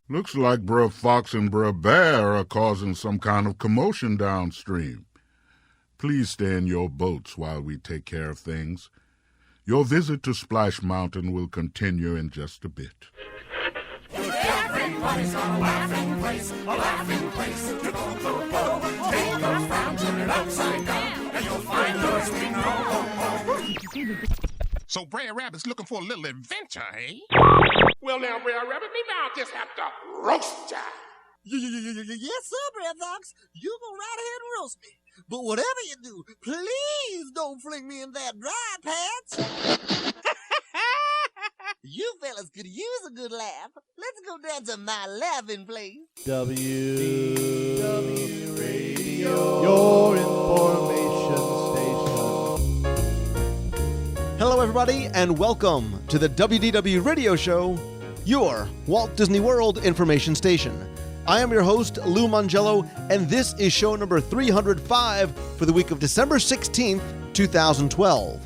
Looks like Bruh Fox and Bruh Bear are causing some kind of commotion downstream. Please stay in your boats while we take care of things. Your visit to Splash Mountain will continue in just a bit. Everybody's a laughing place to go. Take a frown, turn it upside down, and you'll find yours we know. So Brer Rabbit's looking for a little adventure, eh? Well, now, Brer Rabbit, maybe I'll just have to roast ya. Yes, sir, Brer Fox. You go right ahead and roast me. But whatever you do, please don't fling me in that dry patch. You fellas could use a good laugh. Let's go down to my laughing place. WDW Radio, your information station. Hello, everybody, and welcome to the WDW Radio Show, your Walt Disney World information station. I am your host, Lou Mangello, and this is show number 305 for the week of December 16th, 2012.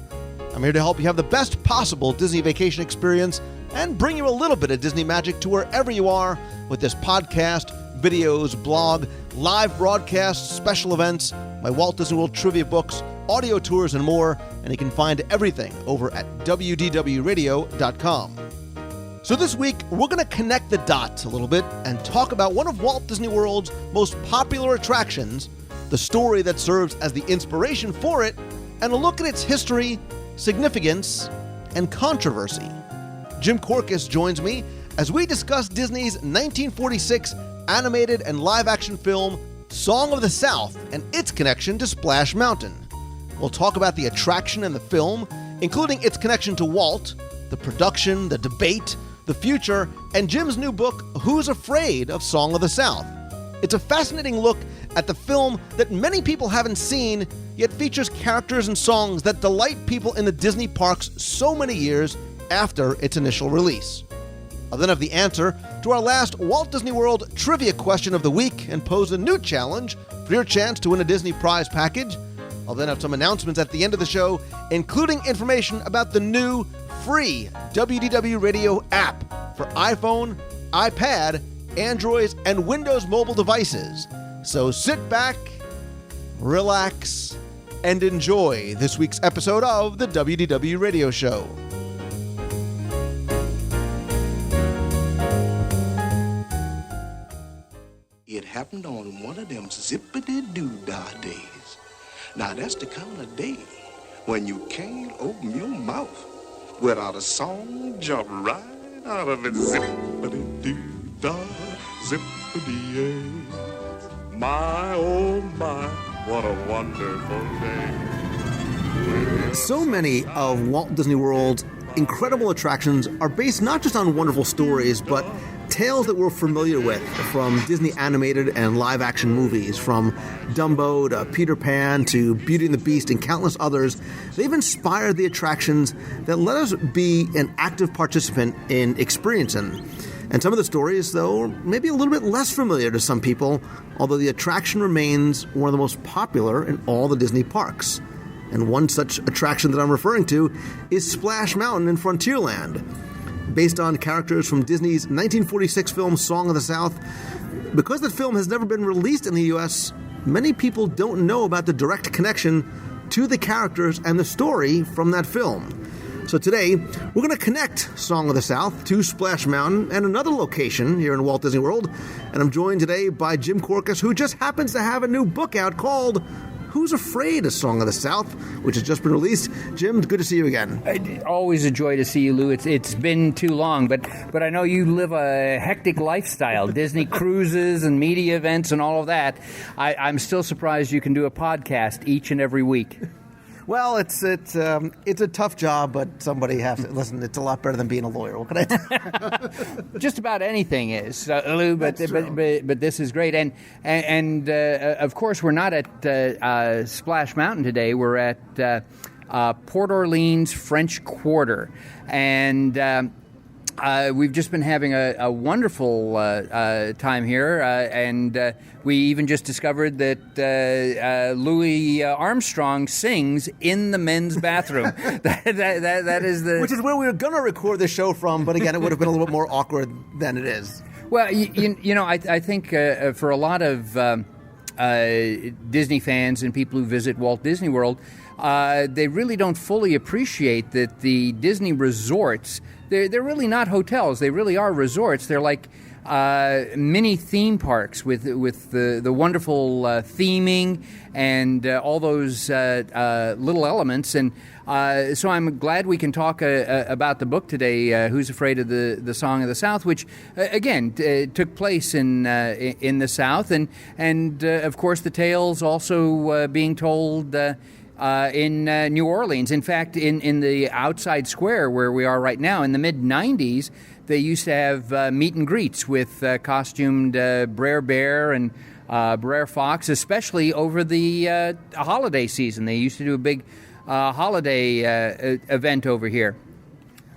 I'm here to help you have the best possible Disney vacation experience and bring you a little bit of Disney magic to wherever you are with this podcast, videos, blog, live broadcasts, special events, my Walt Disney World trivia books, audio tours, and more, and you can find everything over at WDWRadio.com. So this week, we're going to connect the dots a little bit and talk about one of Walt Disney World's most popular attractions, the story that serves as the inspiration for it, and a look at its history, significance, and controversy. Jim Korkis joins me as we discuss Disney's 1946 animated and live-action film, Song of the South, and its connection to Splash Mountain. We'll talk about the attraction and the film, including its connection to Walt, the production, the debate, the future, and Jim's new book, Who's Afraid of Song of the South? It's a fascinating look at the film that many people haven't seen, yet features characters and songs that delight people in the Disney parks so many years after its initial release. I'll then have the answer to our last Walt Disney World trivia question of the week and pose a new challenge for your chance to win a Disney prize package. I'll then have some announcements at the end of the show, including information about the new free WDW Radio app for iPhone, iPad, Androids, and Windows mobile devices. So sit back, relax, and enjoy this week's episode of the WDW Radio Show. It happened on one of them zippity-doo-dah days. Now that's the kind of day when you can't open your mouth without a song jump right out of it. Zippity-doo-dah, zippity-yay. My, oh my, what a wonderful day. So many of Walt Disney World's incredible attractions are based not just on wonderful stories, but tales that we're familiar with from Disney animated and live-action movies, from Dumbo to Peter Pan to Beauty and the Beast and countless others. They've inspired the attractions that let us be an active participant in experiencing. And some of the stories, though, may be a little bit less familiar to some people, although the attraction remains one of the most popular in all the Disney parks. And one such attraction that I'm referring to is Splash Mountain in Frontierland. Based on characters from Disney's 1946 film Song of the South, because the film has never been released in the U.S., many people don't know about the direct connection to the characters and the story from that film. So today, we're going to connect Song of the South to Splash Mountain and another location here in Walt Disney World. And I'm joined today by Jim Korkis, who just happens to have a new book out called Who's Afraid of Song of the South, which has just been released. Jim, good to see you again. Always a joy to see you, Lou. It's been too long, but I know you live a hectic lifestyle, Disney cruises and media events and all of that. I'm still surprised you can do a podcast each and every week. Well, it's a tough job, but somebody has to listen. It's a lot better than being a lawyer. What can I do? Just about anything is, Lou. But this is great, and of course we're not at Splash Mountain today. We're at Port Orleans French Quarter, and we've just been having a wonderful time here, and we even just discovered that Louis Armstrong sings in the men's bathroom. that is the... Which is where we were going to record the show from, but again, it would have been a little bit more awkward than it is. Well, I think for a lot of Disney fans and people who visit Walt Disney World, they really don't fully appreciate that the Disney resorts, they're really not hotels. They really are resorts. They're like mini theme parks with the wonderful theming and all those little elements. And so I'm glad we can talk about the book today, Who's Afraid of the Song of the South, which again took place in the South, and of course the tales also being told in New Orleans. In fact, in the outside square where we are right now, in the mid-'90s, they used to have meet and greets with costumed Brer Bear and Brer Fox, especially over the holiday season. They used to do a big holiday event over here.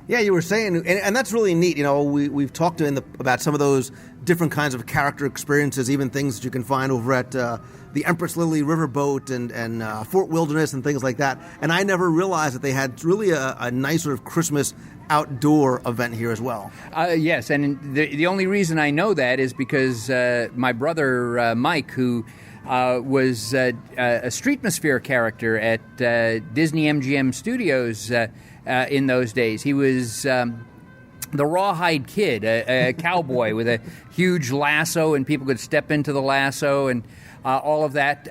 Yeah, you were saying, and that's really neat. We've talked about some of those different kinds of character experiences, even things that you can find over at the Empress Lily Riverboat and Fort Wilderness and things like that. And I never realized that they had really a nice sort of Christmas outdoor event here as well. Yes, and the only reason I know that is because my brother Mike, who was a Streetmosphere character at Disney MGM Studios in those days. He was the Rawhide Kid, a cowboy with a huge lasso, and people could step into the lasso and all of that.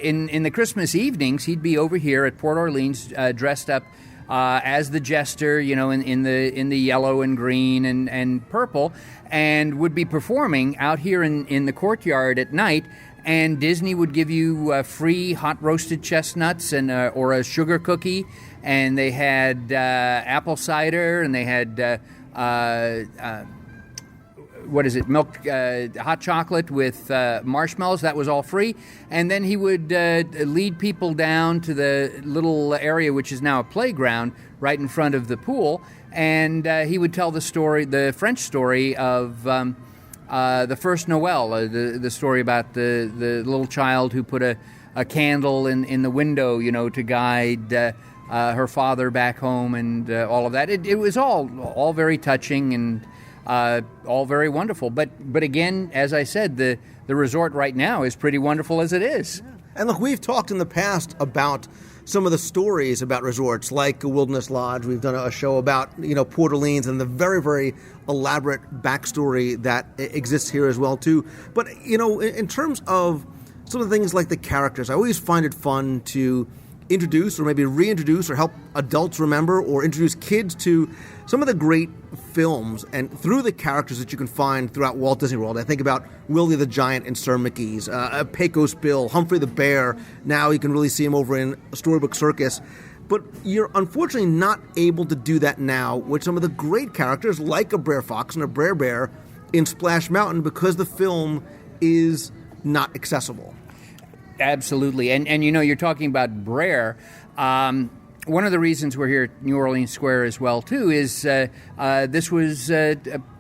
In the Christmas evenings, he'd be over here at Port Orleans dressed up as the jester, in the yellow and green and purple, and would be performing out here in the courtyard at night. And Disney would give you free hot roasted chestnuts and or a sugar cookie, and they had apple cider, and they had milk, hot chocolate with marshmallows. That was all free. And then he would lead people down to the little area, which is now a playground, right in front of the pool. And he would tell the French story of the first Noel, the story about the little child who put a candle in the window, to guide her father back home, and all of that. It was all very touching and all very wonderful. But again, as I said, the resort right now is pretty wonderful as it is. And look, we've talked in the past about some of the stories about resorts, like Wilderness Lodge. We've done a show about, Port Orleans and the very, very elaborate backstory that exists here as well, too. But, in terms of some of the things like the characters, I always find it fun to introduce or maybe reintroduce or help adults remember or introduce kids to some of the great films and through the characters that you can find throughout Walt Disney World. I think about Willie the Giant in Sir Mickey's, Pecos Bill, Humphrey the Bear. Now you can really see him over in Storybook Circus. But you're unfortunately not able to do that now with some of the great characters like a Brer Fox and a Brer Bear in Splash Mountain because the film is not accessible. Absolutely. And you're talking about Brer. One of the reasons we're here at New Orleans Square as well, too, is this was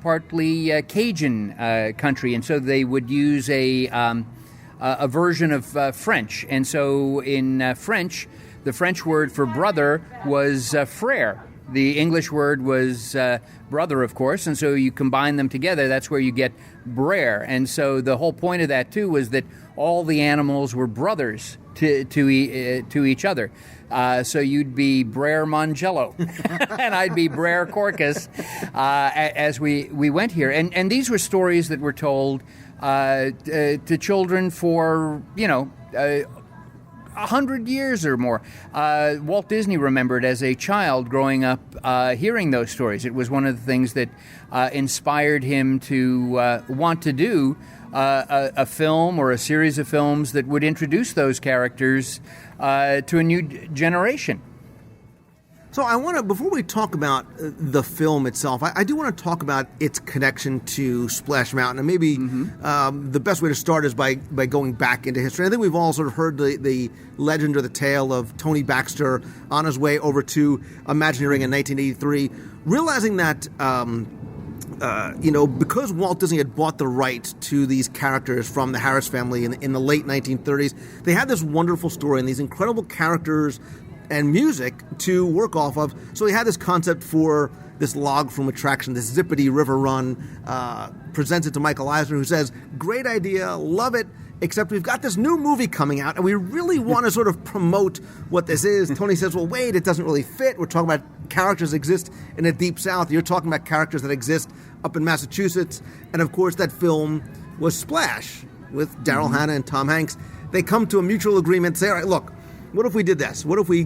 partly Cajun country, and so they would use a version of French. And so in French, the French word for brother was frère. The English word was brother, of course, and so you combine them together. That's where you get Brer. And so the whole point of that, too, was that all the animals were brothers to each other. So you'd be Brer Mongello, and I'd be Brer Corcus as we went here. And these were stories that were told to children for, 100 years or more. Walt Disney remembered as a child growing up hearing those stories. It was one of the things that inspired him to want to do a film or a series of films that would introduce those characters to a new generation. So I want to, before we talk about the film itself, I do want to talk about its connection to Splash Mountain. And maybe the best way to start is by going back into history. I think we've all sort of heard the legend or the tale of Tony Baxter on his way over to Imagineering in 1983, realizing that, because Walt Disney had bought the right to these characters from the Harris family in the late 1930s, they had this wonderful story and these incredible characters and music to work off of. So he had this concept for this log flume attraction, this Zippity River Run, presents it to Michael Eisner, who says, great idea, love it, except we've got this new movie coming out, and we really want to sort of promote what this is. Tony says, well, wait, it doesn't really fit. We're talking about characters that exist in the Deep South. You're talking about characters that exist up in Massachusetts. And, of course, that film was Splash with Daryl Hannah and Tom Hanks. They come to a mutual agreement, say, all right, look, what if we did this? What if we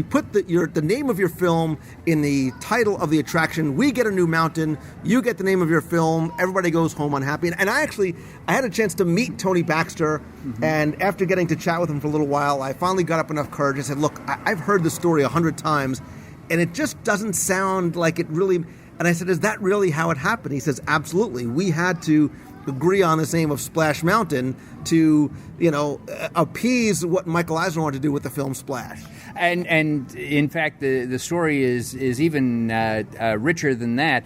put the name of your film in the title of the attraction? We get a new mountain. You get the name of your film. Everybody goes home unhappy. And I had a chance to meet Tony Baxter. And after getting to chat with him for a little while, I finally got up enough courage and said, look, I've heard the story 100 times, and it just doesn't sound like it really. And I said, is that really how it happened? He says, absolutely. We had to agree on this name of Splash Mountain to, appease what Michael Eisner wanted to do with the film Splash. And in fact, the story is even richer than that.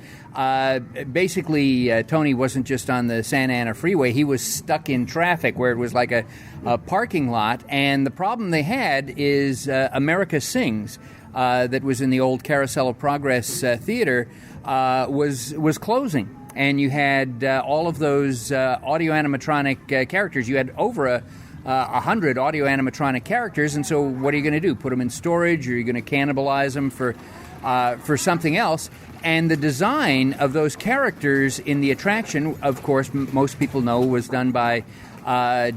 Basically, Tony wasn't just on the Santa Ana Freeway. He was stuck in traffic where it was like a parking lot. And the problem they had is America Sings, that was in the old Carousel of Progress Theater, was closing. And you had all of those audio animatronic characters. You had over 100 audio animatronic characters, and so what are you going to do? Put them in storage, or are you going to cannibalize them for something else? And the design of those characters in the attraction, of course, most people know, was done by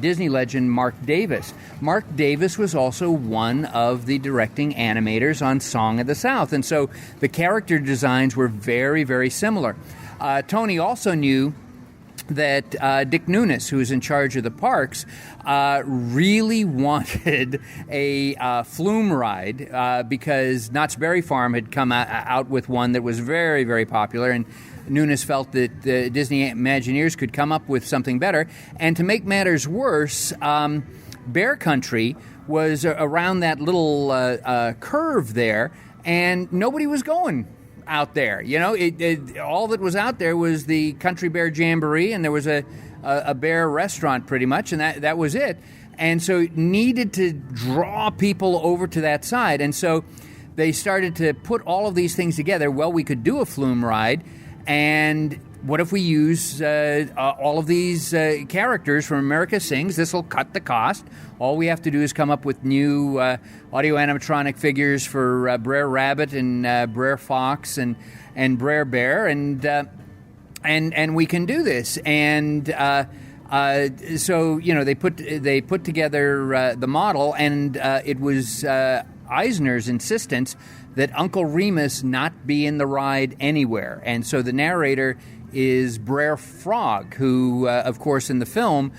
Disney legend Mark Davis. Mark Davis was also one of the directing animators on Song of the South, and so the character designs were very, very similar. Tony also knew that Dick Nunes, who was in charge of the parks, really wanted a flume ride because Knott's Berry Farm had come out with one that was very, very popular, and Nunes felt that the Disney Imagineers could come up with something better. And to make matters worse, Bear Country was around that little curve there, and nobody was going out there. All that was out there was the Country Bear Jamboree, and there was a bear restaurant pretty much, and that was it. And so it needed to draw people over to that side. And so they started to put all of these things together. Well, we could do a flume ride, and what if we use all of these characters from America Sings? This will cut the cost. All we have to do is come up with new audio animatronic figures for Brer Rabbit and Brer Fox and Brer Bear, and we can do this. And so they put together the model, and it was Eisner's insistence that Uncle Remus not be in the ride anywhere. And so the narrator is Brer Frog, who, of course, in the film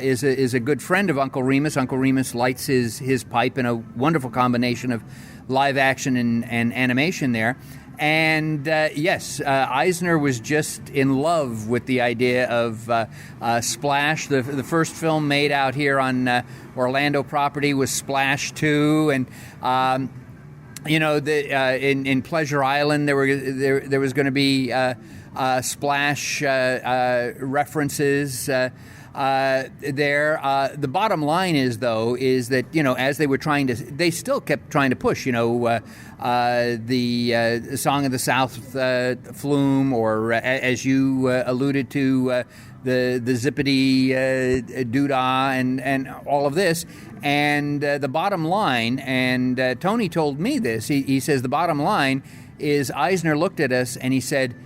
is a good friend of Uncle Remus. Uncle Remus lights his pipe in a wonderful combination of live action and animation there. And yes, Eisner was just in love with the idea of Splash. The first film made out here on Orlando property was Splash 2, and in Pleasure Island there was going to be Splash references there. The bottom line is that as they still kept trying to push the Song of the South flume, or as you alluded to, the Zippity Doodah and all of this. And the bottom line, and Tony told me this, he says the bottom line is Eisner looked at us and he said,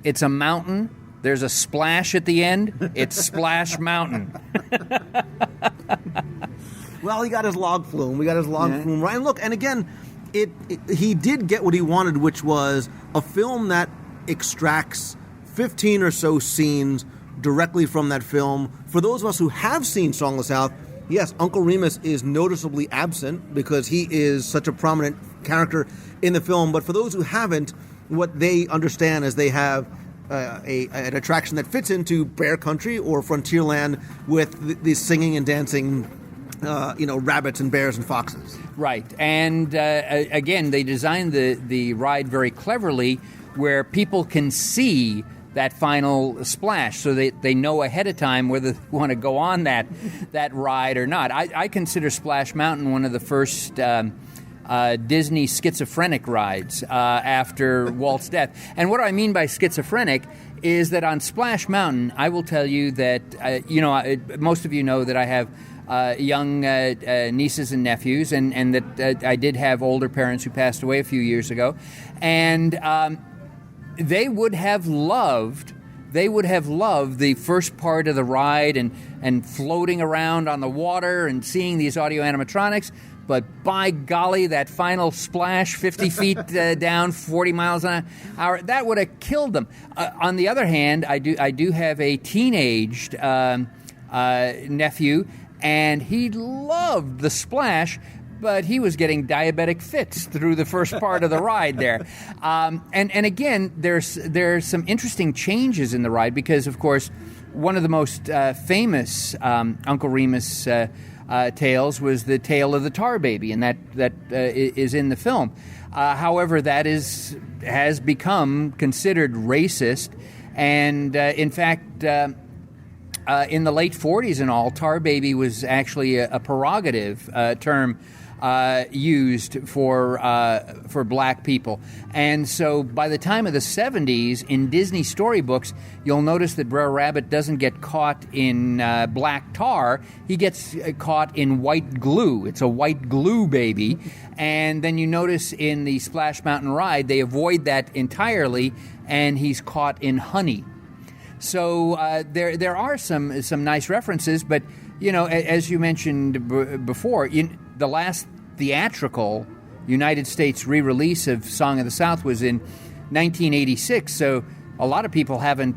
it's a mountain, there's a splash at the end, it's Splash Mountain. Well, he got his log flume. We got his log flume, right? And look, and again, he did get what he wanted, which was a film that extracts 15 or so scenes directly from that film. For those of us who have seen Song of the South, yes, Uncle Remus is noticeably absent because he is such a prominent character in the film. But for those who haven't, what they understand is they have an attraction that fits into Bear Country or Frontierland with the singing and dancing, rabbits and bears and foxes. Right. And again, they designed the ride very cleverly where people can see that final splash, so they know ahead of time whether they want to go on that ride or not. I consider Splash Mountain one of the first Disney schizophrenic rides after Walt's death. And what I mean by schizophrenic is that on Splash Mountain, I will tell you that, most of you know that I have young nieces and nephews, and that I did have older parents who passed away a few years ago. And they would have loved the first part of the ride and floating around on the water and seeing these audio animatronics. But by golly, that final splash, 50 feet down, 40 miles an hour, that would have killed them. On the other hand, I do have a teenaged nephew, and he loved the splash, but he was getting diabetic fits through the first part of the ride there. And again, there's some interesting changes in the ride because, of course, one of the most famous Uncle Remus tales was the tale of the Tar Baby, and that is in the film. However, that has become considered racist, and in fact, in the late 40s and all, Tar Baby was actually a pejorative term used for black people. And so by the time of the 70s, in Disney storybooks, you'll notice that Brer Rabbit doesn't get caught in black tar. He gets caught in white glue. It's a white glue baby. And then you notice in the Splash Mountain ride, they avoid that entirely, and he's caught in honey. So there are some nice references, but, as you mentioned before, the last theatrical United States re-release of Song of the South was in 1986, so a lot of people haven't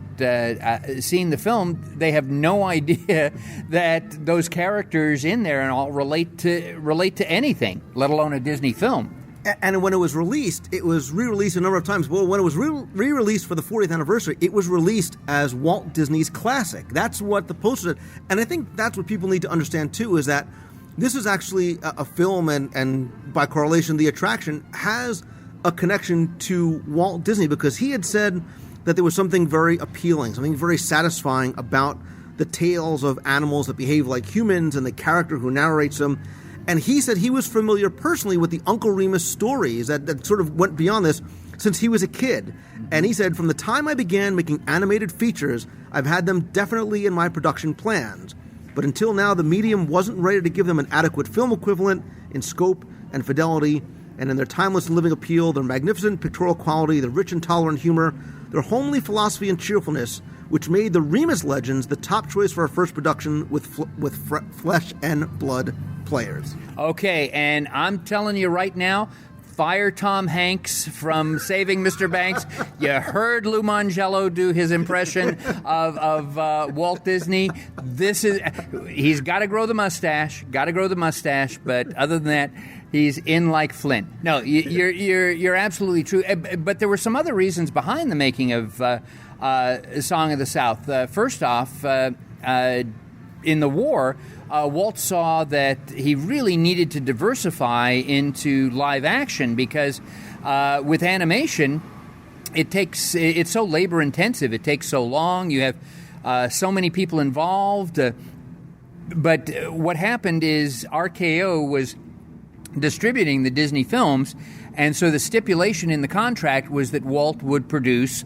seen the film. They have no idea that those characters in there and all relate to anything, let alone a Disney film. And when it was released, it was re-released a number of times. Well, when it was re-released for the 40th anniversary, it was released as Walt Disney's classic. That's what the poster said. And I think that's what people need to understand, too, is that this is actually a film, and by correlation, the attraction has a connection to Walt Disney, because he had said that there was something very appealing, something very satisfying about the tales of animals that behave like humans and the character who narrates them. And he said he was familiar personally with the Uncle Remus stories that sort of went beyond this since he was a kid. And he said, from the time I began making animated features, I've had them definitely in my production plans. But until now, the medium wasn't ready to give them an adequate film equivalent in scope and fidelity, and in their timeless and living appeal, their magnificent pictorial quality, their rich and tolerant humor, their homely philosophy and cheerfulness, which made the Remus Legends the top choice for our first production with flesh and blood players. Okay, and I'm telling you right now, fire Tom Hanks from Saving Mr. Banks. You heard Lou Mangello do his impression of Walt Disney. He's got to grow the mustache, but other than that, he's in like Flint. No, you're absolutely true. But there were some other reasons behind the making of Song of the South. First off, in the war, Walt saw that he really needed to diversify into live action because with animation, it's so labor intensive. It takes so long. You have so many people involved. But what happened is RKO was distributing the Disney films, and so the stipulation in the contract was that Walt would produce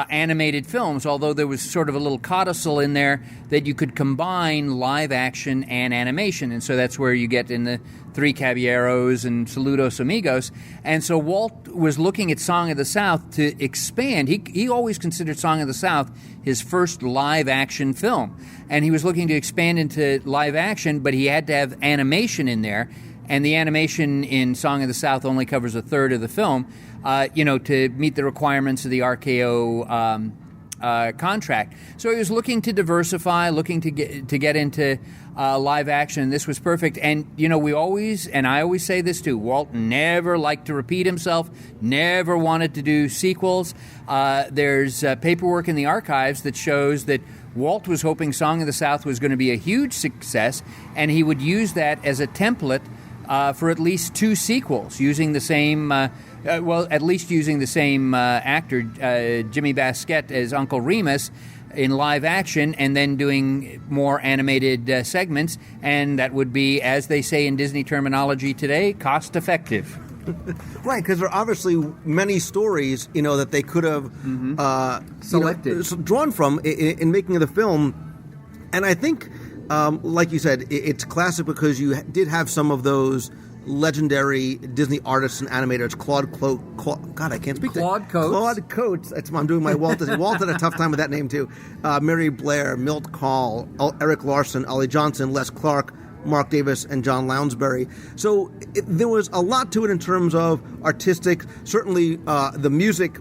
animated films, although there was sort of a little codicil in there that you could combine live action and animation. And so that's where you get in the Three Caballeros and Saludos Amigos. And so Walt was looking at Song of the South to expand. He always considered Song of the South his first live action film. And he was looking to expand into live action, but he had to have animation in there. And the animation in Song of the South only covers a third of the film. To meet the requirements of the RKO contract. So he was looking to diversify, looking to get into live action, and this was perfect. And, I always say this too, Walt never liked to repeat himself, never wanted to do sequels. There's paperwork in the archives that shows that Walt was hoping Song of the South was going to be a huge success, and he would use that as a template for at least 2 sequels, using the same actor, Jimmy Basquette, as Uncle Remus, in live action and then doing more animated segments, and that would be, as they say in Disney terminology today, cost effective. Right, because there are obviously many stories, that they could have Selected. drawn from in making the film. And I think, like you said, it's classic because you did have some of those legendary Disney artists and animators, Claude Coates. I'm doing my Walt Disney. Walt had a tough time with that name too. Mary Blair, Milt Kahl, Eric Larson, Ollie Johnson, Les Clark, Mark Davis, and John Lounsbury. So there was a lot to it in terms of artistic. Certainly the music,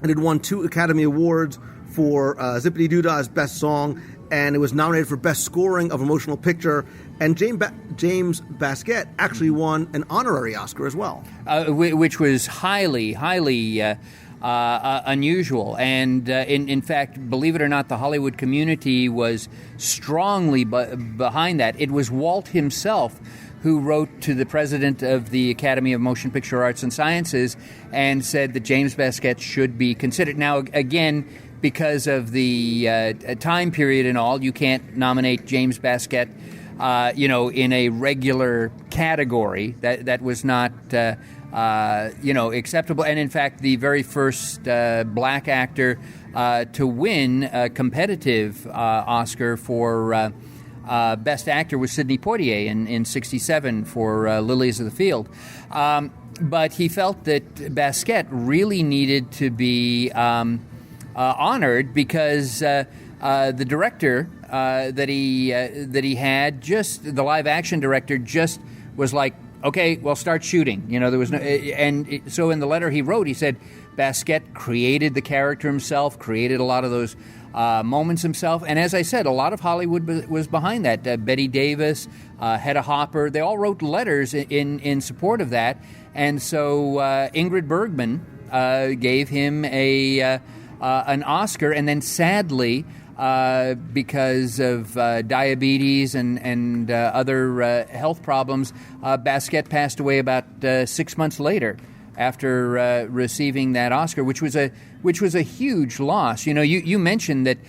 and it won 2 Academy Awards for Zippity Doodah's Best Song, and it was nominated for Best Scoring of Emotional Picture. And James Baskett actually won an honorary Oscar as well. Which was highly unusual. And in fact, believe it or not, the Hollywood community was strongly behind that. It was Walt himself who wrote to the president of the Academy of Motion Picture Arts and Sciences and said that James Baskett should be considered. Now, again, because of the time period and all, you can't nominate James Baskett in a regular category. That was not, acceptable. And in fact, the very first black actor to win a competitive Oscar for Best Actor was Sidney Poitier in 1967 for Lilies of the Field. But he felt that Baskett really needed to be honored because the director that he had, just the live action director, just was like, okay, well, start shooting. There was no, so in the letter he wrote, he said Baskett created the character himself, created a lot of those moments himself, and as I said, a lot of Hollywood was behind that. Betty Davis, Hedda Hopper, they all wrote letters in support of that, and so Ingrid Bergman gave him an Oscar, and then sadly, because of diabetes and other health problems, Baskett passed away about 6 months later after receiving that Oscar, which was a huge loss. You mentioned that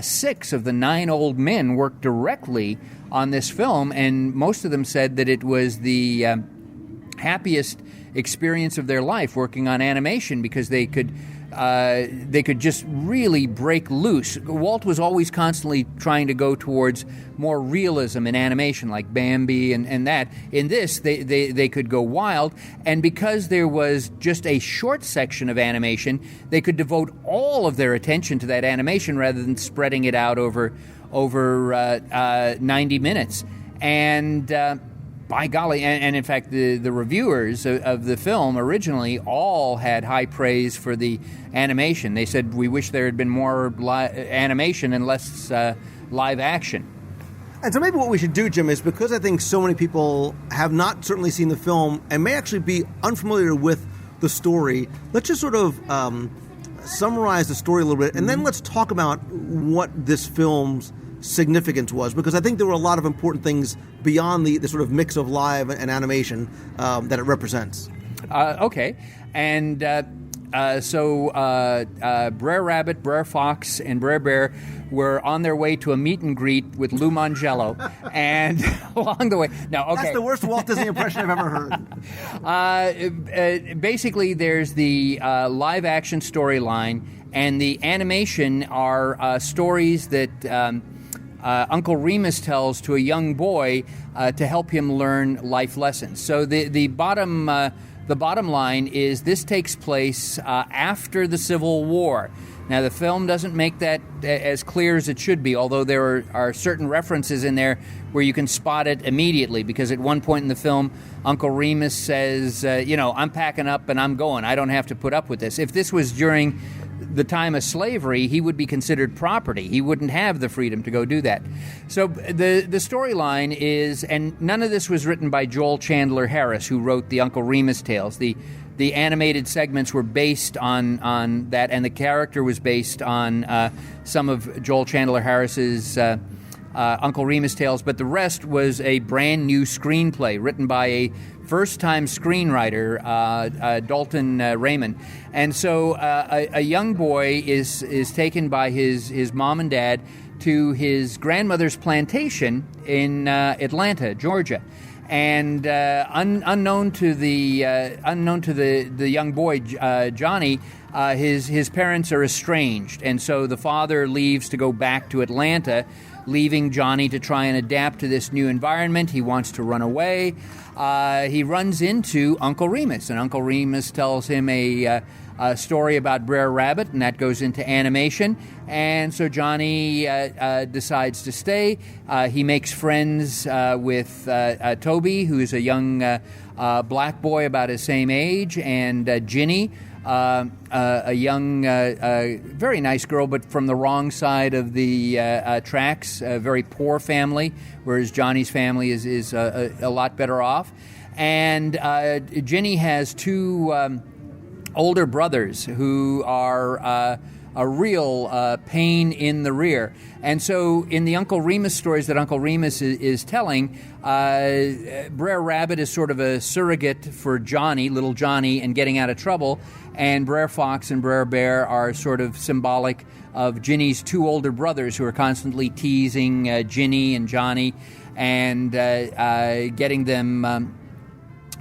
6 of the 9 old men worked directly on this film, and most of them said that it was the happiest experience of their life working on animation because they could just really break loose. Walt was always constantly trying to go towards more realism in animation, like Bambi and that. In this, they could go wild, and because there was just a short section of animation, they could devote all of their attention to that animation rather than spreading it out over 90 minutes. And by golly, and in fact, the reviewers of the film originally all had high praise for the animation. They said, we wish there had been more animation and less live action. And so maybe what we should do, Jim, is because I think so many people have not certainly seen the film and may actually be unfamiliar with the story, let's just sort of summarize the story a little bit, and then let's talk about what this film's significance was, because I think there were a lot of important things beyond the sort of mix of live and animation that it represents. Okay. And so Brer Rabbit, Brer Fox, and Brer Bear were on their way to a meet and greet with Lou Mangello, and along the way... No, okay. That's the worst Walt Disney impression I've ever heard. Basically, there's the live-action storyline, and the animation are stories that... Uncle Remus tells to a young boy to help him learn life lessons. So the bottom line is this takes place after the Civil War. Now, the film doesn't make that as clear as it should be, although there are certain references in there where you can spot it immediately, because at one point in the film, Uncle Remus says, I'm packing up and I'm going. I don't have to put up with this. If this was during the time of slavery, he would be considered property. He wouldn't have the freedom to go do that. So the storyline is, and none of this was written by Joel Chandler Harris, who wrote the Uncle Remus tales. The animated segments were based on that, and the character was based on some of Joel Chandler Harris's Uncle Remus tales, but the rest was a brand new screenplay written by a first-time screenwriter, Dalton Raymond. And so a young boy is taken by his mom and dad to his grandmother's plantation in Atlanta, Georgia. And unknown to the young boy, Johnny, his parents are estranged, and so the father leaves to go back to Atlanta, leaving Johnny to try and adapt to this new environment. He wants to run away. He runs into Uncle Remus, and Uncle Remus tells him a story about Brer Rabbit, and that goes into animation. And so Johnny decides to stay. He makes friends with Toby, who's a young black boy about his same age, and Ginny, a young, very nice girl, but from the wrong side of the tracks, a very poor family, whereas Johnny's family is a lot better off. And Ginny has two older brothers who are a real pain in the rear. And so in the Uncle Remus stories that Uncle Remus is telling, Brer Rabbit is sort of a surrogate for Johnny, little Johnny, and getting out of trouble. And Brer Fox and Brer Bear are sort of symbolic of Ginny's two older brothers who are constantly teasing Ginny and Johnny and getting them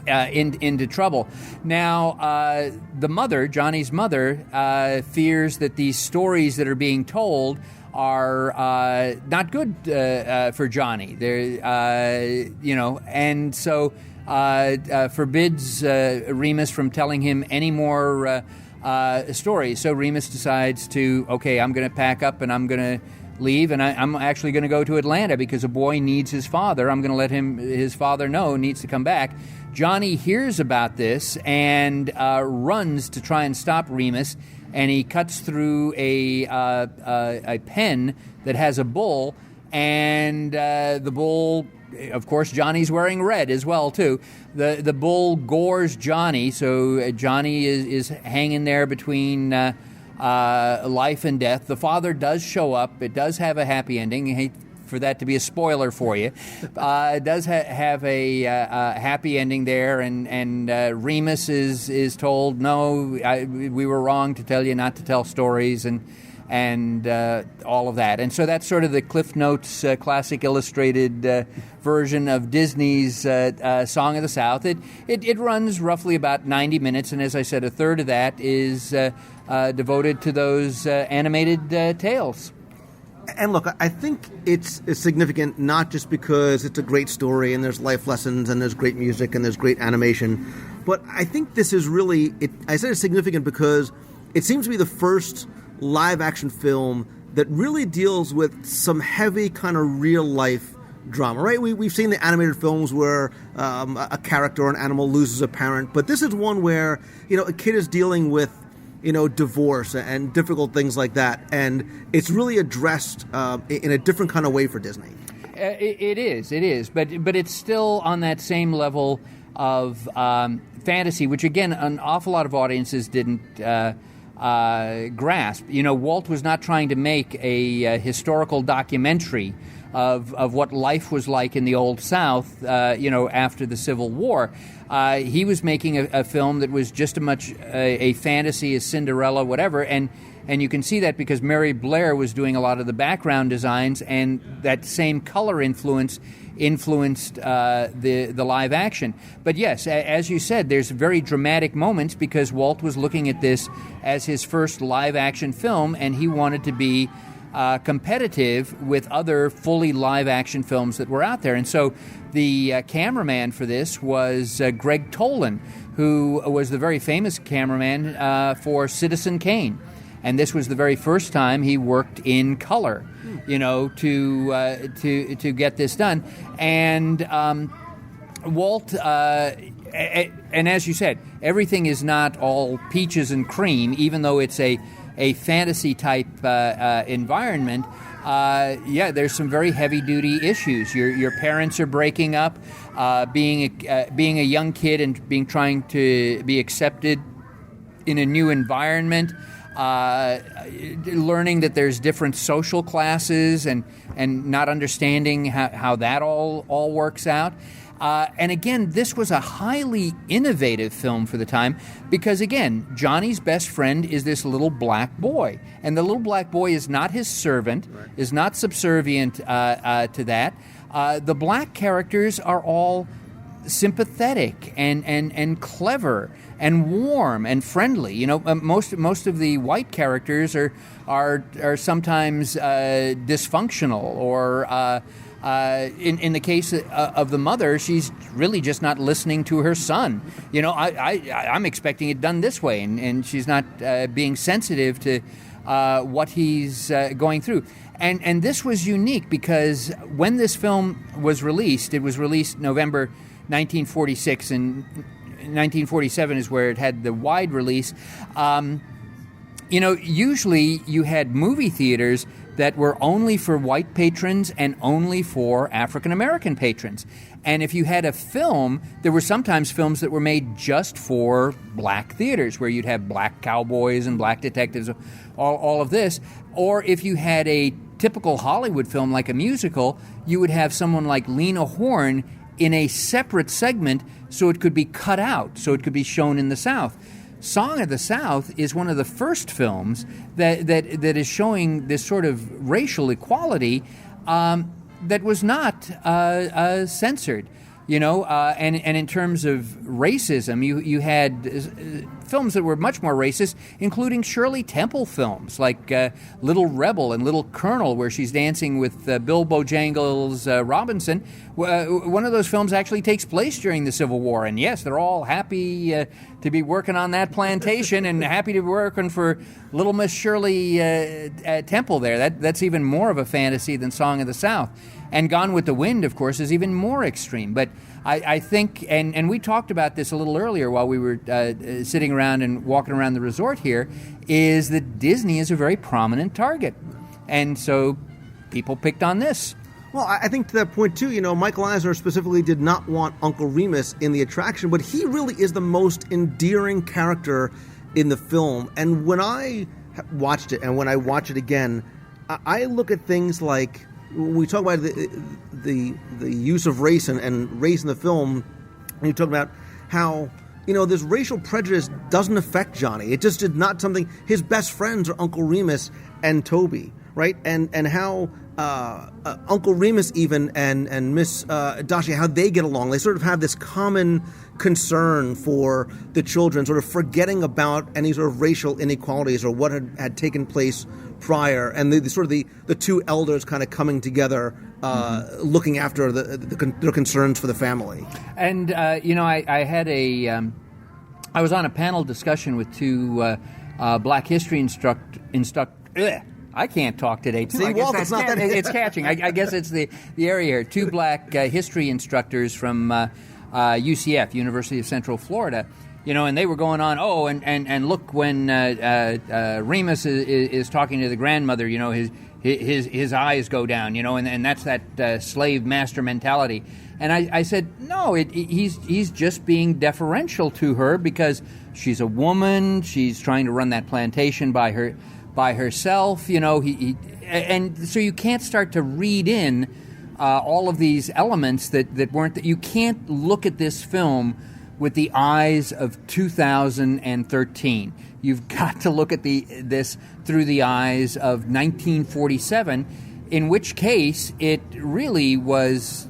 into trouble. Now, the mother, Johnny's mother, fears that these stories that are being told are not good for Johnny. They're, and so forbids Remus from telling him any more stories. So Remus decides to, okay, I'm going to pack up and I'm going to leave, and I'm actually going to go to Atlanta because a boy needs his father. I'm going to let his father know, needs to come back. Johnny hears about this and runs to try and stop Remus, and he cuts through a pen that has a bull, and the bull, of course, Johnny's wearing red as well, too. The bull gores Johnny, so Johnny is hanging there between life and death. The father does show up. It does have a happy ending. I hate for that to be a spoiler for you. It does have a happy ending there, and Remus is told, no, we were wrong to tell you not to tell stories, and all of that. And so that's sort of the Cliff Notes classic illustrated version of Disney's Song of the South. It runs roughly about 90 minutes, and as I said, a third of that is devoted to those animated tales. And look, I think it's significant not just because it's a great story and there's life lessons and there's great music and there's great animation, but I think this is really, I said it's significant because it seems to be the first live-action film that really deals with some heavy kind of real-life drama, right? We've seen the animated films where a character or an animal loses a parent, but this is one where, a kid is dealing with divorce and difficult things like that. And it's really addressed in a different kind of way for Disney. It is. But it's still on that same level of fantasy, which, again, an awful lot of audiences didn't grasp. Walt was not trying to make a historical documentary of what life was like in the Old South, after the Civil War. He was making a film that was just as much a fantasy as Cinderella, whatever, and you can see that because Mary Blair was doing a lot of the background designs, and that same color influenced the live action. But yes, as you said, there's very dramatic moments because Walt was looking at this as his first live action film, and he wanted to be competitive with other fully live-action films that were out there. And so the cameraman for this was Greg Tolan, who was the very famous cameraman for Citizen Kane. And this was the very first time he worked in color, to get this done. And Walt, and as you said, everything is not all peaches and cream, even though it's a fantasy type environment. There's some very heavy duty issues. Your parents are breaking up, being a young kid and trying to be accepted in a new environment, learning that there's different social classes and not understanding how that all works out. And again, this was a highly innovative film for the time because, again, Johnny's best friend is this little black boy. And the little black boy is not his servant, is not subservient to that. The black characters are all sympathetic and clever and warm and friendly. You know, most of the white characters are sometimes dysfunctional or in the case of the mother, she's really just not listening to her son. You know, I'm expecting it done this way, and she's not being sensitive to what he's going through. And this was unique because when this film was released, it was released November 1946, and 1947 is where it had the wide release. You know, usually you had movie theaters that were only for white patrons and only for African American patrons. And if you had a film, there were sometimes films that were made just for black theaters, where you'd have black cowboys and black detectives, all of this. Or if you had a typical Hollywood film like a musical, you would have someone like Lena Horne in a separate segment so it could be cut out, so it could be shown in the South. Song of the South is one of the first films that is showing this sort of racial equality that was not censored. You know, and in terms of racism, you had films that were much more racist, including Shirley Temple films like Little Rebel and Little Colonel, where she's dancing with Bill Bojangles Robinson. One of those films actually takes place during the Civil War, and yes, they're all happy to be working on that plantation and happy to be working for Little Miss Shirley Temple there. That's even more of a fantasy than Song of the South. And Gone with the Wind, of course, is even more extreme. But I think, and we talked about this a little earlier while we were sitting around and walking around the resort here, is that Disney is a very prominent target. And so people picked on this. Well, I think to that point, too, you know, Michael Eisner specifically did not want Uncle Remus in the attraction, but he really is the most endearing character in the film. And when I watched it and when I watch it again, I look at things like, when we talk about the use of race and race in the film, and you talk about how, you know, this racial prejudice doesn't affect Johnny. It just did not something. His best friends are Uncle Remus and Toby, right? And how Uncle Remus even and Miss Dacia, how they get along. They sort of have this common concern for the children, sort of forgetting about any sort of racial inequalities or what had taken place prior, and the two elders kind of coming together, looking after their concerns for the family. And you know, I had I was on a panel discussion with two Black history I can't talk today, too. See, Walt, it's not that... It's catching. I guess it's the area here. Two Black history instructors from UCF, University of Central Florida, you know, and they were going on, and look, when Remus is talking to the grandmother, you know, his eyes go down, you know, and that's that slave master mentality. And I said, no, he's just being deferential to her because she's a woman, she's trying to run that plantation by herself, you know, and so you can't start to read in all of these elements that weren't, you can't look at this film with the eyes of 2013. You've got to look at this through the eyes of 1947, in which case it really was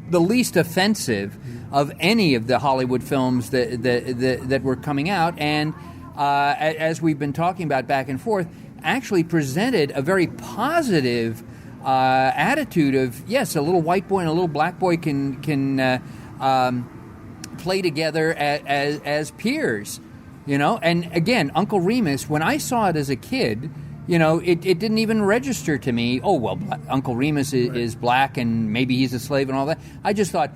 the least offensive of any of the Hollywood films that were coming out, and as we've been talking about back and forth, actually presented a very positive attitude of, yes, a little white boy and a little black boy can play together as peers, you know. And again, Uncle Remus, when I saw it as a kid, you know, it didn't even register to me, oh, well, Uncle Remus is black and maybe he's a slave and all that. I just thought,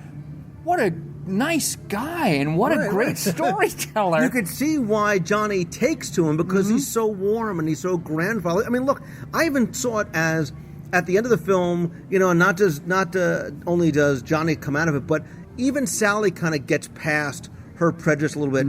what a nice guy and what a great storyteller. You could see why Johnny takes to him because he's so warm and he's so grandfatherly. I mean, look, I even saw it as at the end of the film, you know, not only does Johnny come out of it, but even Sally kind of gets past her prejudice a little bit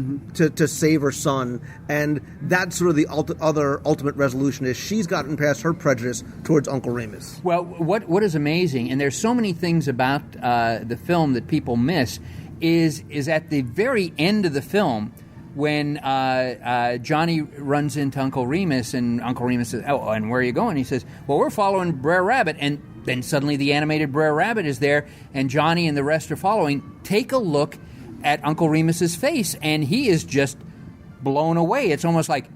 to save her son, and that's sort of the other ultimate resolution is she's gotten past her prejudice towards Uncle Remus. Well, what is amazing, and there's so many things about the film that people miss, is at the very end of the film when Johnny runs into Uncle Remus, and Uncle Remus says, "Oh, and where are you going?" He says, "Well, we're following Brer Rabbit," and then suddenly the animated Brer Rabbit is there, and Johnny and the rest are following. Take a look at Uncle Remus's face, and he is just blown away. It's almost like,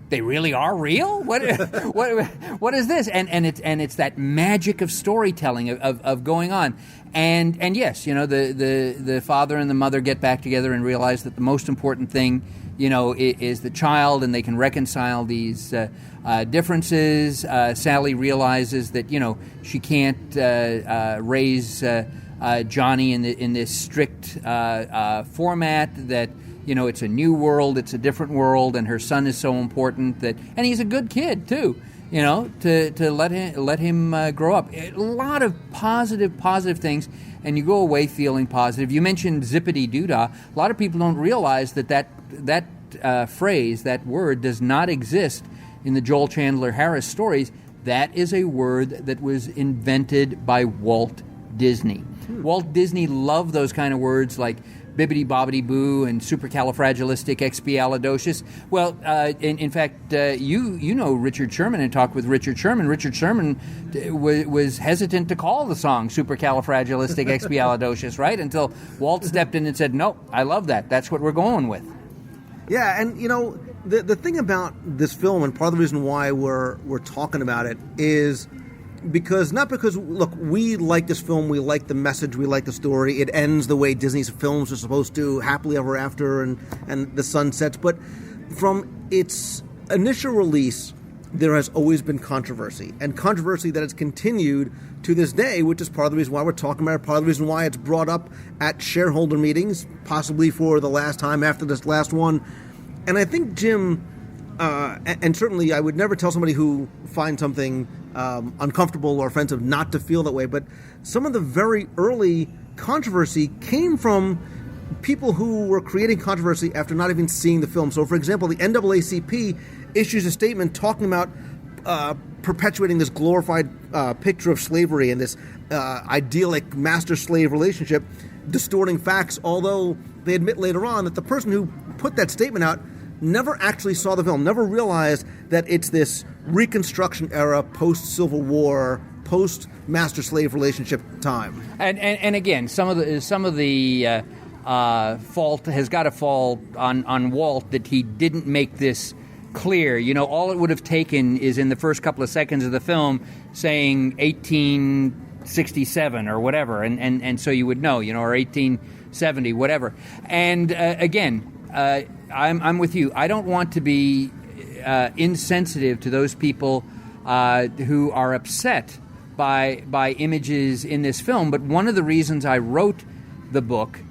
they really are real? What is this? And it's that magic of storytelling of going on. And yes, the father and the mother get back together and realize that the most important thing, is the child, and they can reconcile these differences. Sally realizes that, she can't raise Johnny in this strict format, that it's a new world, it's a different world, and her son is so important and he's a good kid too, to let him grow up. A lot of positive things, and you go away feeling positive. You mentioned zippity doodah. A lot of people don't realize that phrase, that word, does not exist in the Joel Chandler Harris stories. That is a word that was invented by Walt Disney. Walt Disney loved those kind of words like bibbidi bobbidi boo and supercalifragilisticexpialidocious. Well, in fact, you know Richard Sherman and talked with Richard Sherman. Richard Sherman was hesitant to call the song supercalifragilisticexpialidocious, right? Until Walt stepped in and said, "No, I love that. That's what we're going with." Yeah, and the thing about this film, and part of the reason why we're talking about it, is because look, we like this film, we like the message, we like the story. It ends the way Disney's films are supposed to, happily ever after, and the sun sets. But from its initial release, there has always been controversy, and controversy that has continued to this day, which is part of the reason why we're talking about it, part of the reason why it's brought up at shareholder meetings, possibly for the last time after this last one. And I think, Jim, and certainly I would never tell somebody who finds something uncomfortable or offensive not to feel that way, but some of the very early controversy came from people who were creating controversy after not even seeing the film. So, for example, the NAACP issues a statement talking about perpetuating this glorified picture of slavery and this idyllic master-slave relationship, distorting facts, although they admit later on that the person who put that statement out never actually saw the film, never realized that it's this Reconstruction era, post-Civil War, post-master-slave relationship time. And again, some of the fault has got to fall on Walt, that he didn't make this clear. All it would have taken is in the first couple of seconds of the film saying 1867 or whatever, and so you would know, or 1870, whatever. And again, I'm with you. I don't want to be insensitive to those people who are upset by images in this film. But one of the reasons I wrote the book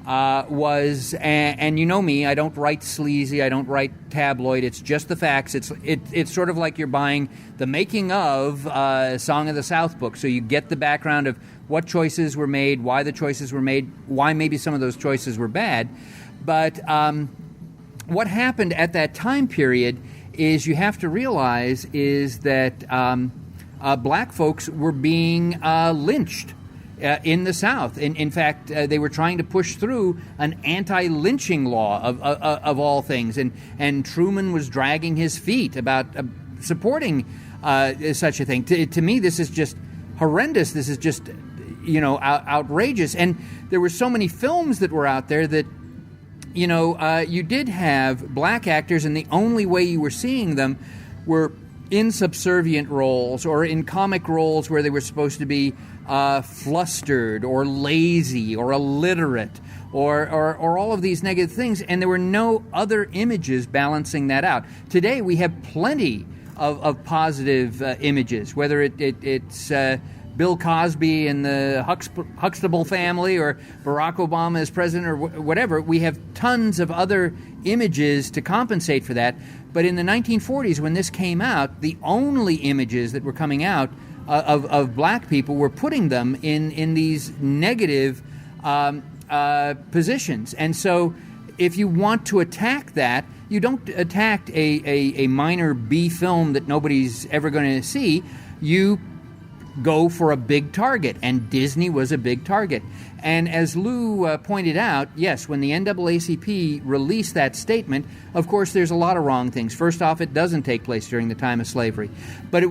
was, and you know me, I don't write sleazy, I don't write tabloid. It's just the facts. It's sort of like you're buying the making of Song of the South book. So you get the background of what choices were made, why the choices were made, why maybe some of those choices were bad. But what happened at that time period is, you have to realize, is that black folks were being lynched in the South. In fact, they were trying to push through an anti-lynching law of all things, and Truman was dragging his feet about supporting such a thing. To me, this is just horrendous. This is just outrageous. And there were so many films that were out there that you did have black actors, and the only way you were seeing them were in subservient roles or in comic roles where they were supposed to be flustered or lazy or illiterate or all of these negative things, and there were no other images balancing that out. Today we have plenty of positive images, whether it's Bill Cosby and the Huxtable family, or Barack Obama as president, or whatever. We have tons of other images to compensate for that. But in the 1940s, when this came out, the only images that were coming out of black people were putting them in these negative positions. And so, if you want to attack that, you don't attack a minor B film that nobody's ever going to see. You go for a big target, and Disney was a big target. And as Lou pointed out, yes, when the NAACP released that statement, of course, there's a lot of wrong things. First off, it doesn't take place during the time of slavery. But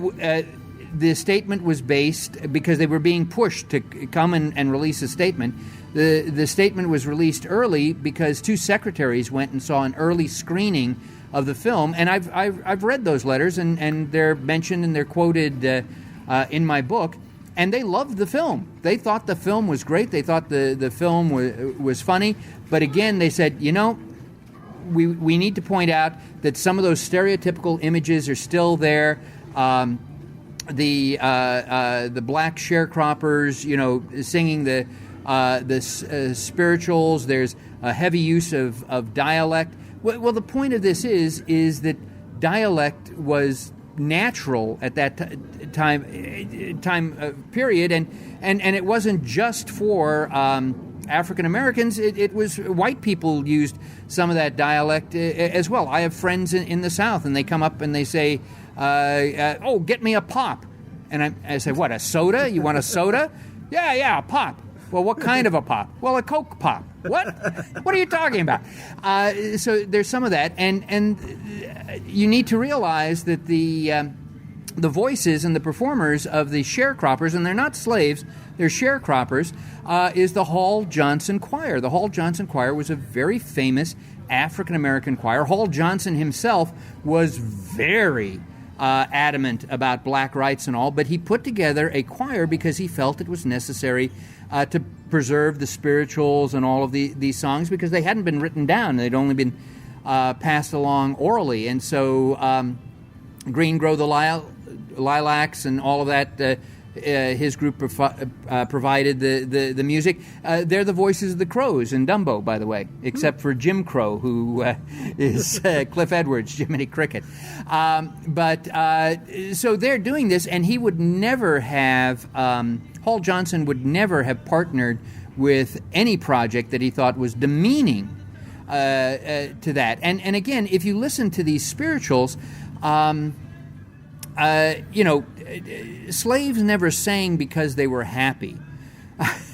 the statement was based, because they were being pushed to come and release a statement, the statement was released early because 2 secretaries went and saw an early screening of the film. And I've read those letters, and they're mentioned and they're quoted in my book. And they loved the film. They thought the film was great. They thought the film was funny. But again, they said, we need to point out that some of those stereotypical images are still there. The black sharecroppers, singing the spirituals. There's a heavy use of dialect. Well, the point of this is that dialect was natural at that time period, and it wasn't just for African Americans. It was white people used some of that dialect as well. I have friends in the South, and they come up and they say, "Oh, get me a pop," and I say, "What, a soda? You want a soda?" Yeah, a pop. Well, what kind of a pop? Well, a Coke pop. What? What are you talking about? So there's some of that, and you need to realize that the voices and the performers of the sharecroppers, and they're not slaves, they're sharecroppers, is the Hall Johnson Choir. The Hall Johnson Choir was a very famous African-American choir. Hall Johnson himself was very adamant about black rights and all, but he put together a choir because he felt it was necessary to preserve the spirituals and all of these songs, because they hadn't been written down. They'd only been passed along orally. And so Green Grow the Lilacs and all of that, his group provided the music. They're the voices of the Crows in Dumbo, by the way, except for Jim Crow, who is Cliff Edwards, Jiminy Cricket. So they're doing this, and he would never have, Hall Johnson would never have partnered with any project that he thought was demeaning to that. And again, if you listen to these spirituals, slaves never sang because they were happy.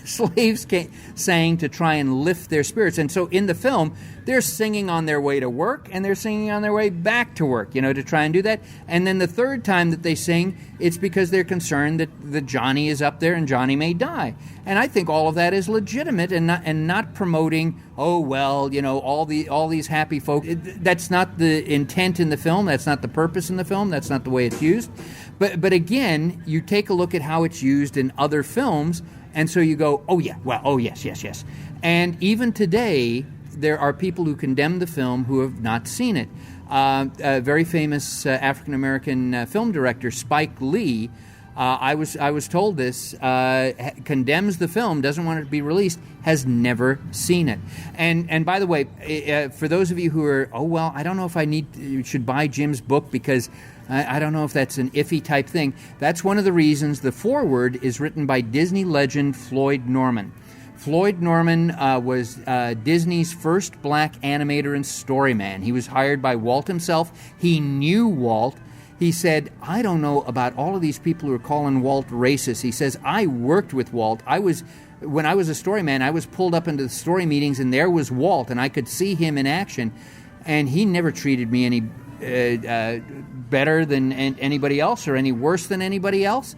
Slaves sang to try and lift their spirits. And so in the film, they're singing on their way to work, and they're singing on their way back to work, to try and do that. And then the third time that they sing, it's because they're concerned that Johnny is up there and Johnny may die. And I think all of that is legitimate, and not promoting, all these happy folk. That's not the intent in the film. That's not the purpose in the film. That's not the way it's used. But again, you take a look at how it's used in other films, and so you go, yes. And even today, there are people who condemn the film who have not seen it. A very famous African-American film director, Spike Lee, I was told this, condemns the film, doesn't want it to be released, has never seen it. And by the way, for those of you who are, I don't know if should buy Jim's book because I don't know if that's an iffy type thing. That's one of the reasons the foreword is written by Disney legend Floyd Norman. Floyd Norman was Disney's first black animator and storyman. He was hired by Walt himself. He knew Walt. He said, I don't know about all of these people who are calling Walt racist. He says, I worked with Walt. When I was a storyman, I was pulled up into the story meetings, and there was Walt, and I could see him in action. And he never treated me any better than anybody else or any worse than anybody else.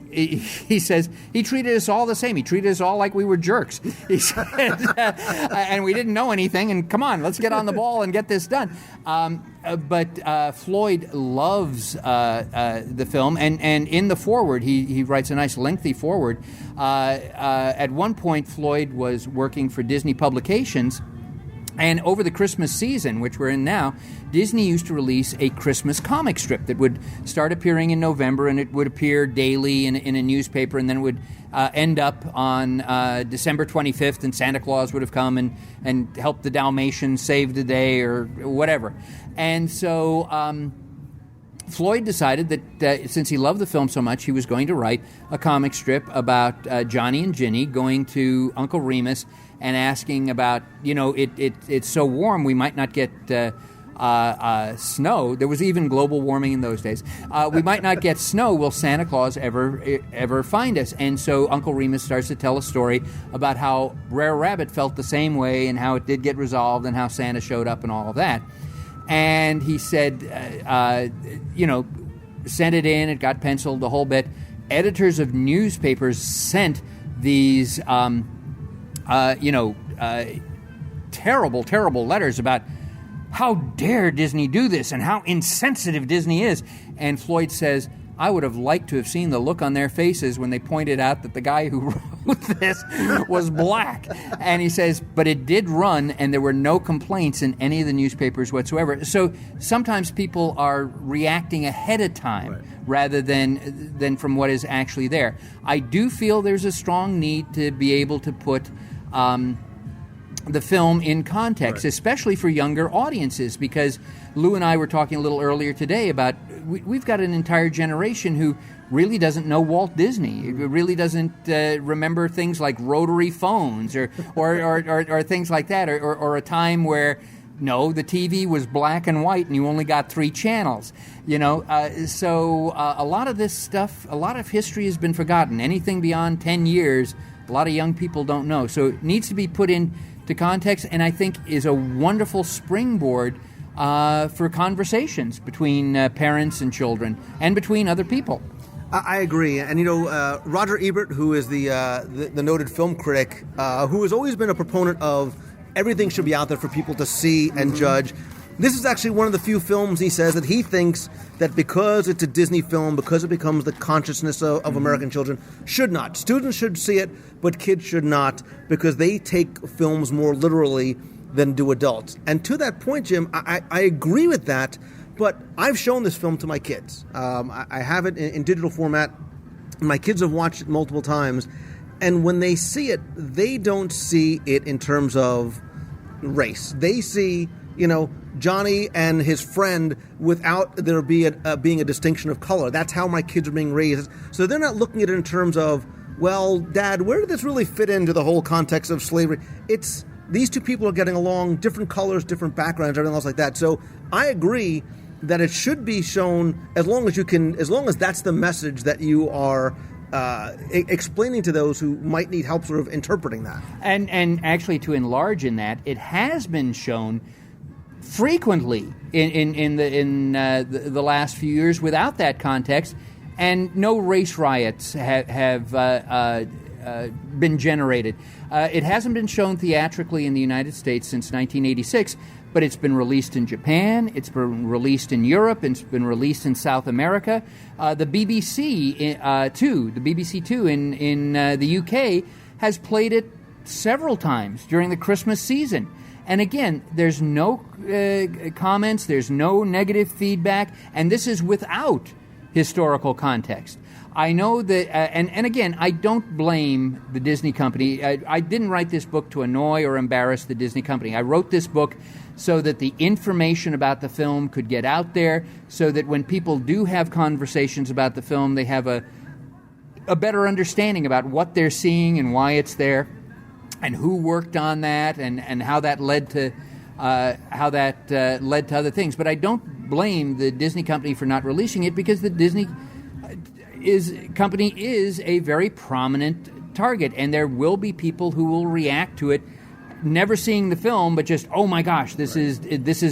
He says he treated us all the same. He treated us all like we were jerks. He said, and we didn't know anything. And come on, let's get on the ball and get this done. But Floyd loves the film, and in the foreword, he writes a nice lengthy foreword. At one point, Floyd was working for Disney Publications. And over the Christmas season, which we're in now, Disney used to release a Christmas comic strip that would start appearing in November, and it would appear daily in a newspaper, and then it would end up on December 25th, and Santa Claus would have come and helped the Dalmatians save the day or whatever. And so Floyd decided that since he loved the film so much, he was going to write a comic strip about Johnny and Ginny going to Uncle Remus and asking about, it's so warm we might not get snow. There was even global warming in those days. We might not get snow. Will Santa Claus ever find us? And so Uncle Remus starts to tell a story about how Brer Rabbit felt the same way and how it did get resolved and how Santa showed up and all of that. And he said, sent it in. It got penciled, the whole bit. Editors of newspapers sent these, terrible, terrible letters about how dare Disney do this and how insensitive Disney is. And Floyd says, I would have liked to have seen the look on their faces when they pointed out that the guy who wrote this was black. And he says, but it did run and there were no complaints in any of the newspapers whatsoever. So sometimes people are reacting ahead of time rather than from what is actually there. I do feel there's a strong need to be able to put the film in context, especially for younger audiences, because Lou and I were talking a little earlier today about we've got an entire generation who really doesn't know Walt Disney, really doesn't remember things like rotary phones or things like that, or a time where the TV was black and white and you only got 3 channels. So a lot of this stuff, a lot of history has been forgotten. Anything beyond 10 years, a lot of young people don't know. So it needs to be put into context, and I think is a wonderful springboard for conversations between parents and children and between other people. I agree. And, Roger Ebert, who is the noted film critic, who has always been a proponent of everything should be out there for people to see and judge. This is actually one of the few films, he says, that he thinks that because it's a Disney film, because it becomes the consciousness of American children, should not. Students should see it, but kids should not, because they take films more literally than do adults. And to that point, Jim, I agree with that, but I've shown this film to my kids. I have it in digital format. My kids have watched it multiple times, and when they see it, they don't see it in terms of race. They see, Johnny and his friend without there being a distinction of color. That's how my kids are being raised. So they're not looking at it in terms of, well, Dad, where did this really fit into the whole context of slavery? It's these two people are getting along, different colors, different backgrounds, everything else like that. So I agree that it should be shown as long as that's the message that you are explaining to those who might need help sort of interpreting that. And actually, to enlarge in that, it has been shown frequently in the last few years without that context, and no race riots have been generated. It hasn't been shown theatrically in the United States since 1986, but it's been released in Japan, it's been released in Europe, it's been released in South America. The BBC too in the UK has played it several times during the Christmas season. And again, there's no comments, there's no negative feedback, and this is without historical context. I know that, and again, I don't blame the Disney company. I didn't write this book to annoy or embarrass the Disney company. I wrote this book so that the information about the film could get out there, so that when people do have conversations about the film, they have a better understanding about what they're seeing and why it's there, and who worked on that, and how that led to other things. But I don't blame the Disney company for not releasing it, because the Disney company is a very prominent target, and there will be people who will react to it, never seeing the film, but just, oh my gosh, this is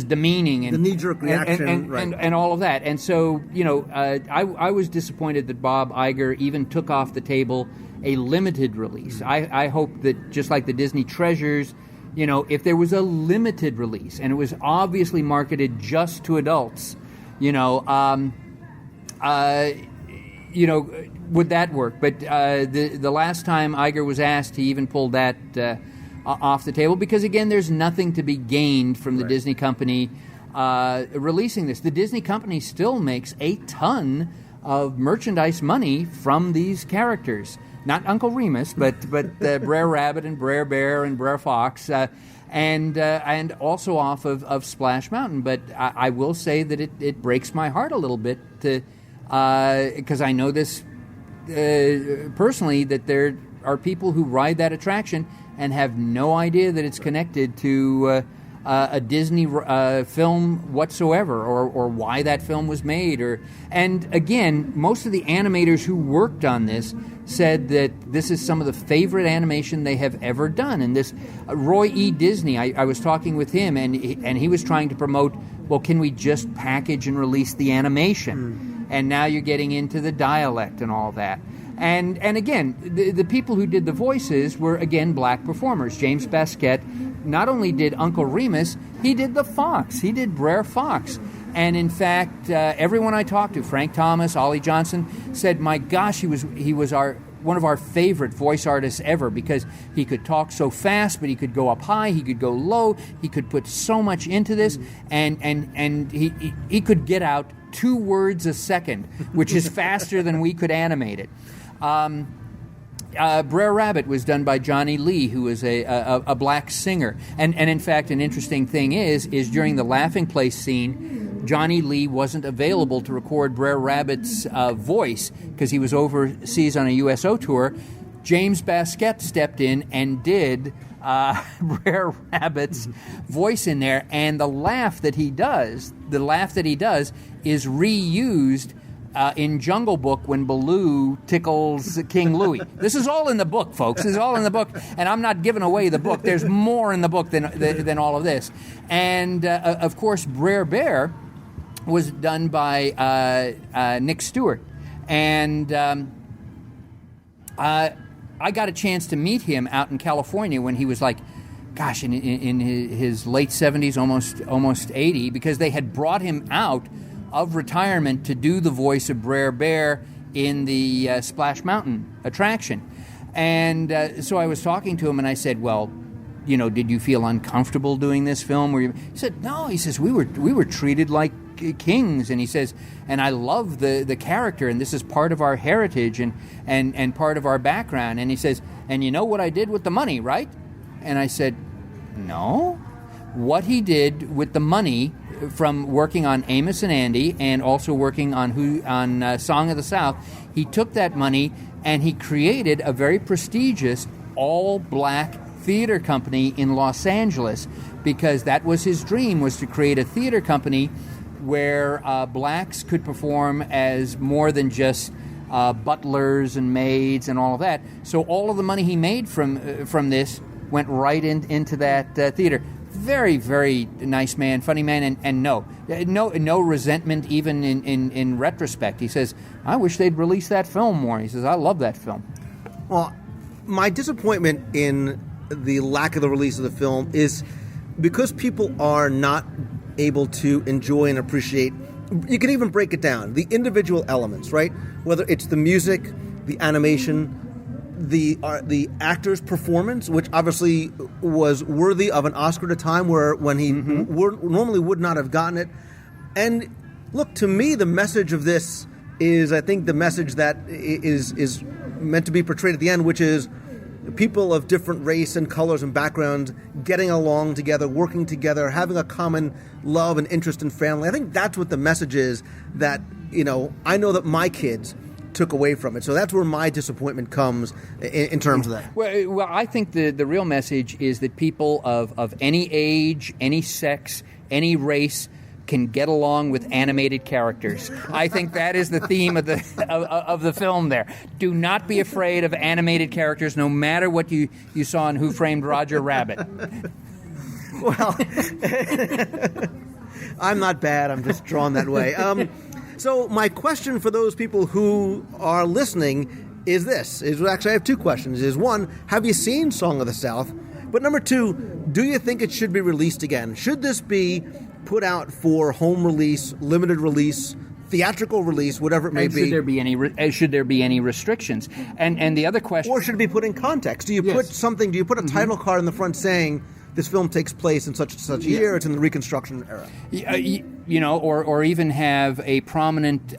demeaning, and the knee-jerk reaction, and all of that. And so, I was disappointed that Bob Iger even took off the table a limited release. I hope that, just like the Disney Treasures, if there was a limited release and it was obviously marketed just to adults, would that work? But the last time Iger was asked, he even pulled that off the table, because again, there's nothing to be gained from the Disney company releasing this. The Disney company still makes a ton of merchandise money from these characters. Not Uncle Remus, but Brer Rabbit and Brer Bear and Brer Fox. and also off of Splash Mountain. But I will say that it breaks my heart a little bit because I know this personally, that there are people who ride that attraction and have no idea that it's connected to a Disney film whatsoever, or why that film was made. And again, most of the animators who worked on this said that this is some of the favorite animation they have ever done. And this Roy E. Disney, I was talking with him, and he was trying to promote, well, can we just package and release the animation? And now you're getting into the dialect and all that. And again, the people who did the voices were, again, black performers. James Baskett not only did Uncle Remus, he did the Fox. He did Brer Fox. And in fact, everyone I talked to, Frank Thomas, Ollie Johnson, said, my gosh, he was one of our favorite voice artists ever, because he could talk so fast, but he could go up high, he could go low, he could put so much into this, and he could get out 2 words a second, which is faster than we could animate it. Brer Rabbit was done by Johnny Lee, who is a black singer. And in fact, an interesting thing is during the Laughing Place scene, Johnny Lee wasn't available to record Brer Rabbit's voice because he was overseas on a USO tour. James Baskett stepped in and did Brer Rabbit's voice in there, and the laugh that he does is reused in Jungle Book when Baloo tickles King Louie. This is all in the book, folks. This is all in the book, and I'm not giving away the book. There's more in the book than all of this. And, of course, Brer Bear was done by Nick Stewart. And I got a chance to meet him out in California when he was like, gosh, in his late 70s, almost 80, because they had brought him out of retirement to do the voice of Brer Bear in the Splash Mountain attraction. And so I was talking to him, and I said, well, did you feel uncomfortable doing this film? He said, no. He says, we were treated like kings. And he says, and I love the character, and this is part of our heritage and part of our background. And he says, and you know what I did with the money, right? And I said, no. What he did with the money from working on Amos and Andy and also working on Song of the South, he took that money and he created a very prestigious all-black theater company in Los Angeles, because that was his dream, was to create a theater company where blacks could perform as more than just butlers and maids and all of that. So all of the money he made from this went right into that theater. Very, very nice man, funny man, and no resentment even in retrospect. He says, I wish they'd release that film more. He says, I love that film. Well, my disappointment in the lack of the release of the film is because people are not able to enjoy and appreciate, you can even break it down, the individual elements, right? Whether it's the music, the animation, the actor's performance, which obviously was worthy of an Oscar at a time when he normally would not have gotten it. And look, to me, the message of this is, I think, the message that is meant to be portrayed at the end, which is people of different race and colors and backgrounds getting along together, working together, having a common love and interest in family. I think that's what the message is that, I know that my kids took away from it. So that's where my disappointment comes in terms of that. Well, I think the real message is that people of any age, any sex, any race can get along with animated characters. I think that is the theme of the film there. Do not be afraid of animated characters, no matter what you saw in Who Framed Roger Rabbit. Well, I'm not bad. I'm just drawn that way. So my question for those people who are listening is this. Actually, I have 2 questions. Is one, have you seen Song of the South? But number 2, do you think it should be released again? Should this be put out for home release, limited release, theatrical release, whatever it may be? Should there be any restrictions? And the other question... Or should it be put in context? Do you put a title card in the front saying this film takes place in such and such a year, it's in the Reconstruction era? Or even have a prominent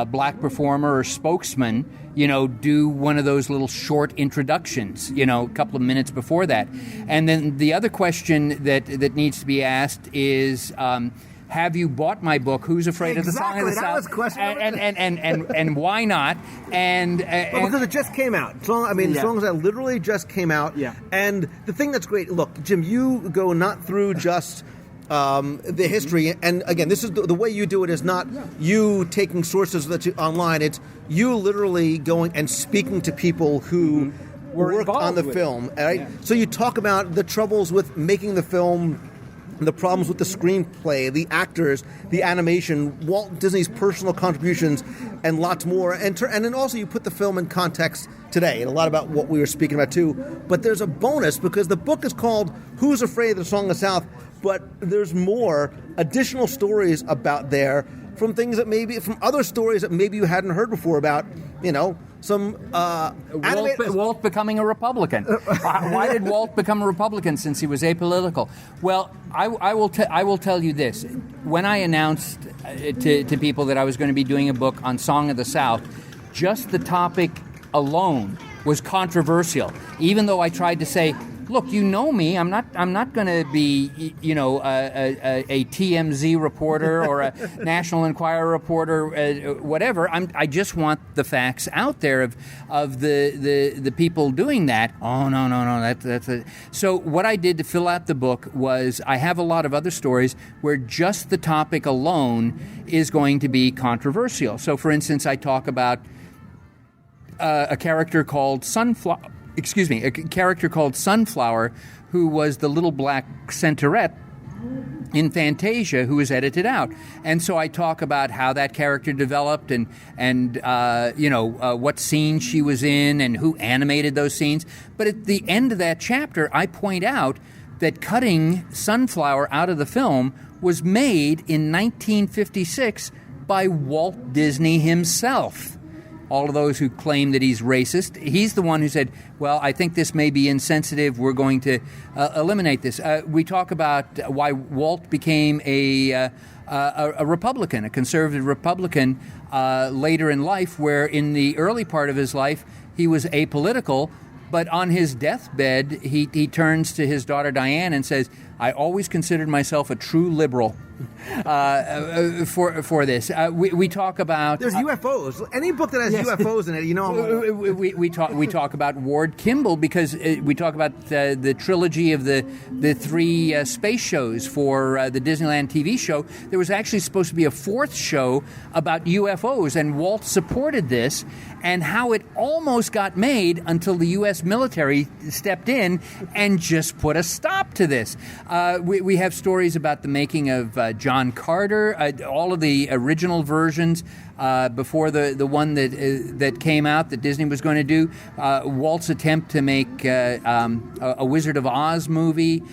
black performer or spokesman, do one of those little short introductions, a couple of minutes before that. And then the other question that needs to be asked is, have you bought my book, Who's Afraid of the Song of the That South? was question and why not? And because it just came out. Song of the South literally just came out. Yeah. And the thing that's great, look, Jim, you go not through just the history, and again, this is the way you do it is not you taking sources that you online. It's you literally going and speaking to people who worked on the film. Right? Yeah. So you talk about the troubles with making the film, the problems with the screenplay, the actors, the animation, Walt Disney's personal contributions, and lots more. And then also you put the film in context today, and a lot about what we were speaking about too. But there's a bonus because the book is called Who's Afraid of the Song of the South, but there's more additional stories about there from things that from other stories that maybe you hadn't heard before about, some Walt becoming a Republican. Why did Walt become a Republican since he was apolitical? Well, I will tell you this. When I announced to people that I was going to be doing a book on Song of the South, just the topic alone was controversial. Even though I tried to say, look, you know me. I'm not going to be, a TMZ reporter or a National Enquirer reporter, whatever. I just want the facts out there of the people doing that. Oh no. So what I did to fill out the book was I have a lot of other stories where just the topic alone is going to be controversial. So, for instance, I talk about a character called Sunflower. A character called Sunflower, who was the little black centauret in Fantasia, who was edited out. And so I talk about how that character developed and what scene she was in and who animated those scenes. But at the end of that chapter, I point out that cutting Sunflower out of the film was made in 1956 by Walt Disney himself. All of those who claim that he's racist, he's the one who said, well, I think this may be insensitive. We're going to eliminate this. We talk about why Walt became a Republican, a conservative Republican later in life, where in the early part of his life, he was apolitical. But on his deathbed, he turns to his daughter Diane and says, I always considered myself a true liberal for this. We talk about... There's UFOs. Any book that has UFOs in it, we talk about Ward Kimball because we talk about the trilogy of the three space shows for the Disneyland TV show. There was actually supposed to be a fourth show about UFOs, and Walt supported this, and how it almost got made until the U.S. military stepped in and just put a stop to this. We have stories about the making of John Carter, all of the original versions before the one that came out that Disney was going to do. Walt's attempt to make a Wizard of Oz movie.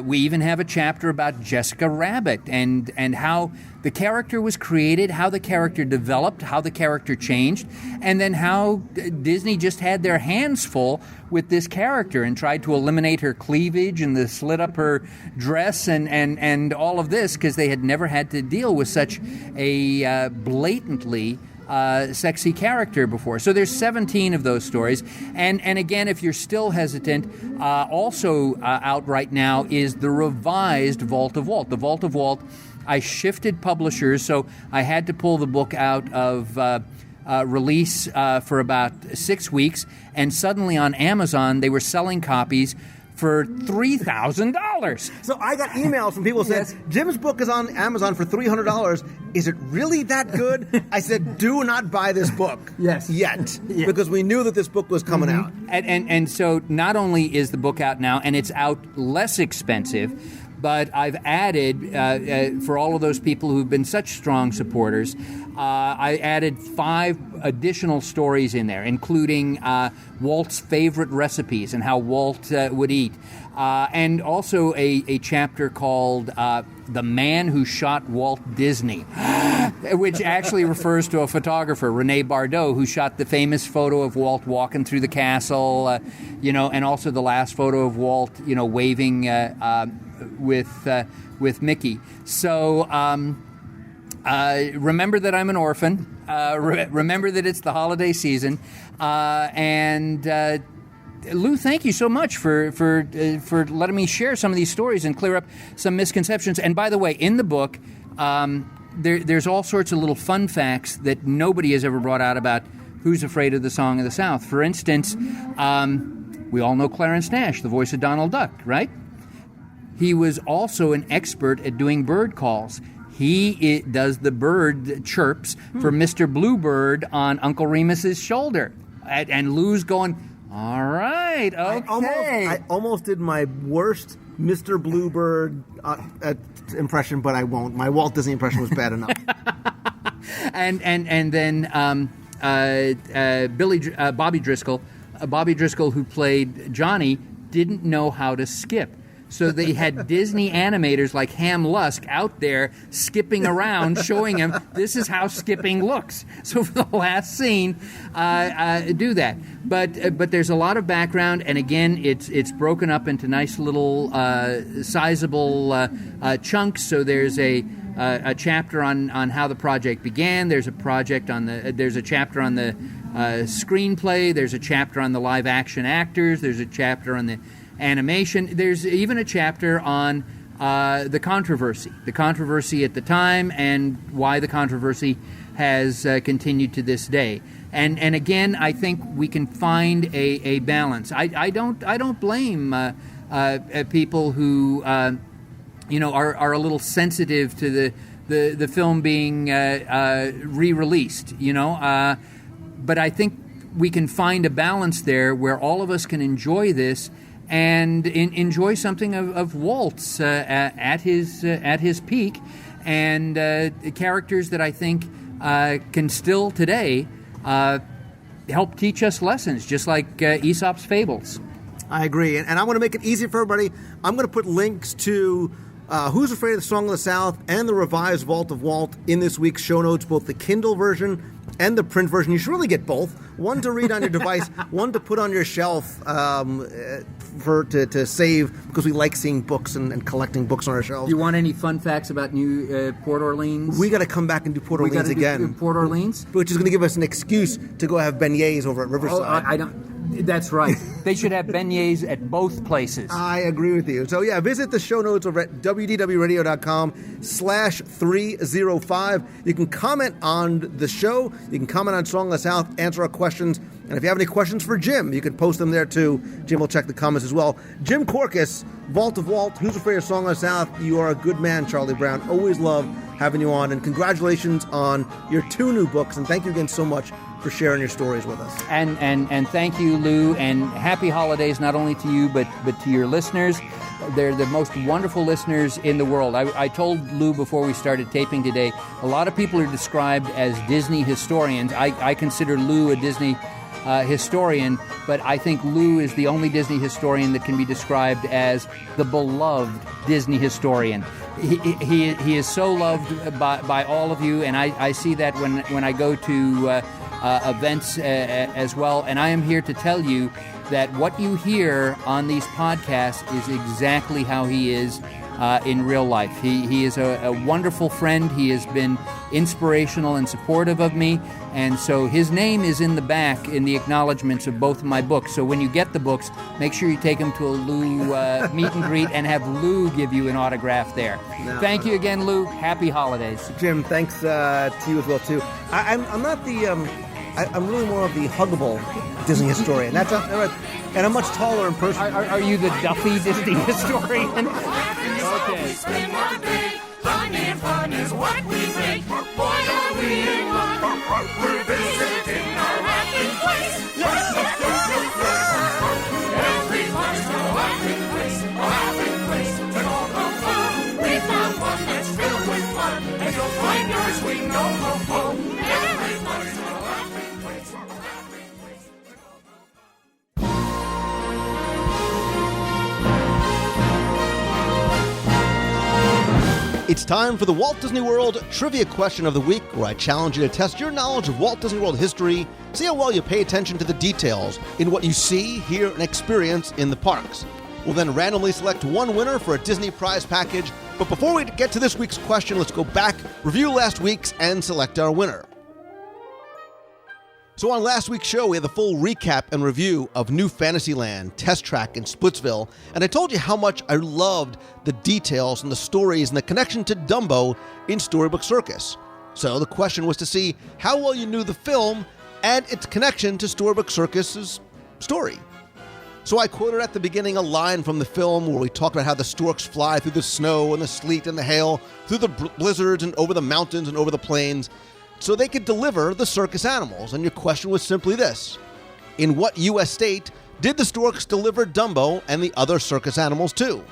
We even have a chapter about Jessica Rabbit and how the character was created, how the character developed, how the character changed, and then how Disney just had their hands full with this character and tried to eliminate her cleavage and the slit up her dress and all of this because they had never had to deal with such a blatantly sexy character before. So there's 17 of those stories. And again, if you're still hesitant, also out right now is the revised Vault of Walt. The Vault of Walt, I shifted publishers, so I had to pull the book out of release for about 6 weeks, and suddenly on Amazon they were selling copies for $3,000. So I got emails from people who said, Jim's book is on Amazon for $300. Is it really that good? I said, do not buy this book yet, because we knew that this book was coming out. And so not only is the book out now, and it's out less expensive, but I've added, for all of those people who've been such strong supporters, I added 5 additional stories in there, including Walt's favorite recipes and how Walt would eat. And also a chapter called The Man Who Shot Walt Disney, which actually refers to a photographer, Rene Bardot, who shot the famous photo of Walt walking through the castle, and also the last photo of Walt, waving with Mickey. So remember that I'm an orphan. Remember that it's the holiday season, and Lou, thank you so much for letting me share some of these stories and clear up some misconceptions. And by the way, in the book, there's all sorts of little fun facts that nobody has ever brought out about Who's Afraid of the Song of the South. For instance, we all know Clarence Nash, the voice of Donald Duck, right? He was also an expert at doing bird calls. He does the bird chirps for Mr. Bluebird on Uncle Remus's shoulder. And Lou's going, all right, okay. I almost did my worst Mr. Bluebird impression, but I won't. My Walt Disney impression was bad enough. and then Bobby Driscoll, who played Johnny, didn't know how to skip. So they had Disney animators like Ham Lusk out there skipping around, showing him this is how skipping looks. So for the last scene, do that. But there's a lot of background, and again, it's broken up into nice little sizable chunks. So there's a chapter on how the project began. There's a chapter on the screenplay. There's a chapter on the live action actors. There's a chapter on the animation. There's even a chapter on the controversy at the time, and why the controversy has continued to this day. And again, I think we can find a balance. I don't blame people who are a little sensitive to the film being re-released. But I think we can find a balance there where all of us can enjoy this and enjoy something of Walt's at his peak, and characters that I think can still today help teach us lessons, just like Aesop's fables. I agree, and I'm going to make it easy for everybody. I'm going to put links to Who's Afraid of the Song of the South and the revised Vault of Walt in this week's show notes, both the Kindle version and the print version. You should really get both. One to read on your device, one to put on your shelf to save, because we like seeing books and collecting books on our shelves. Do you want any fun facts about New Port Orleans? We got to come back and do Port Orleans again. Port Orleans? Which is going to give us an excuse to go have beignets over at Riverside. I don't. That's right. They should have beignets at both places. I agree with you. So yeah, visit the show notes over at wdwradio.com/305. You can comment on the show. You can comment on Song of the South, answer our questions. And if you have any questions for Jim, you can post them there too. Jim will check the comments as well. Jim Korkis, Vault of Walt, Who's Afraid of Song of the South? You are a good man, Charlie Brown. Always love having you on. And congratulations on your 2 new books. And thank you again so much for sharing your stories with us. And thank you, Lou, and happy holidays not only to you but to your listeners. They're the most wonderful listeners in the world. I told Lou before we started taping today, a lot of people are described as Disney historians. I consider Lou a Disney historian, but I think Lou is the only Disney historian that can be described as the beloved Disney historian. He is so loved by all of you, and I see that when I go to events as well. And I am here to tell you that what you hear on these podcasts is exactly how he is in real life. He is a wonderful friend. He has been inspirational and supportive of me. And so his name is in the back in the acknowledgments of both of my books. So when you get the books, make sure you take them to a Lou meet and greet and have Lou give you an autograph there. Thank you again, Lou. Happy holidays. Jim, thanks to you as well, too. I'm not the... I'm really more of the huggable Disney historian. And I'm much taller in person. Are you the Duffy Disney historian? Okay. Fun is what we think. Boy, are we in luck. We're visiting our happy place. Everybody's a happy place to go home. We found one that's filled with fun, and you'll find yours we know home. Everybody's a happy place to go home. It's time for the Walt Disney World Trivia Question of the Week, where I challenge you to test your knowledge of Walt Disney World history, see how well you pay attention to the details in what you see, hear, and experience in the parks. We'll then randomly select one winner for a Disney prize package. But before we get to this week's question, let's go back, review last week's, and select our winner. So on last week's show, we had the full recap and review of New Fantasyland, Test Track in Splitsville, and I told you how much I loved the details and the stories and the connection to Dumbo in Storybook Circus. So the question was to see how well you knew the film and its connection to Storybook Circus's story. So I quoted at the beginning a line from the film where we talked about how the storks fly through the snow and the sleet and the hail, through the blizzards and over the mountains and over the plains, so they could deliver the circus animals. And your question was simply this: in what U.S. state did the storks deliver Dumbo and the other circus animals to?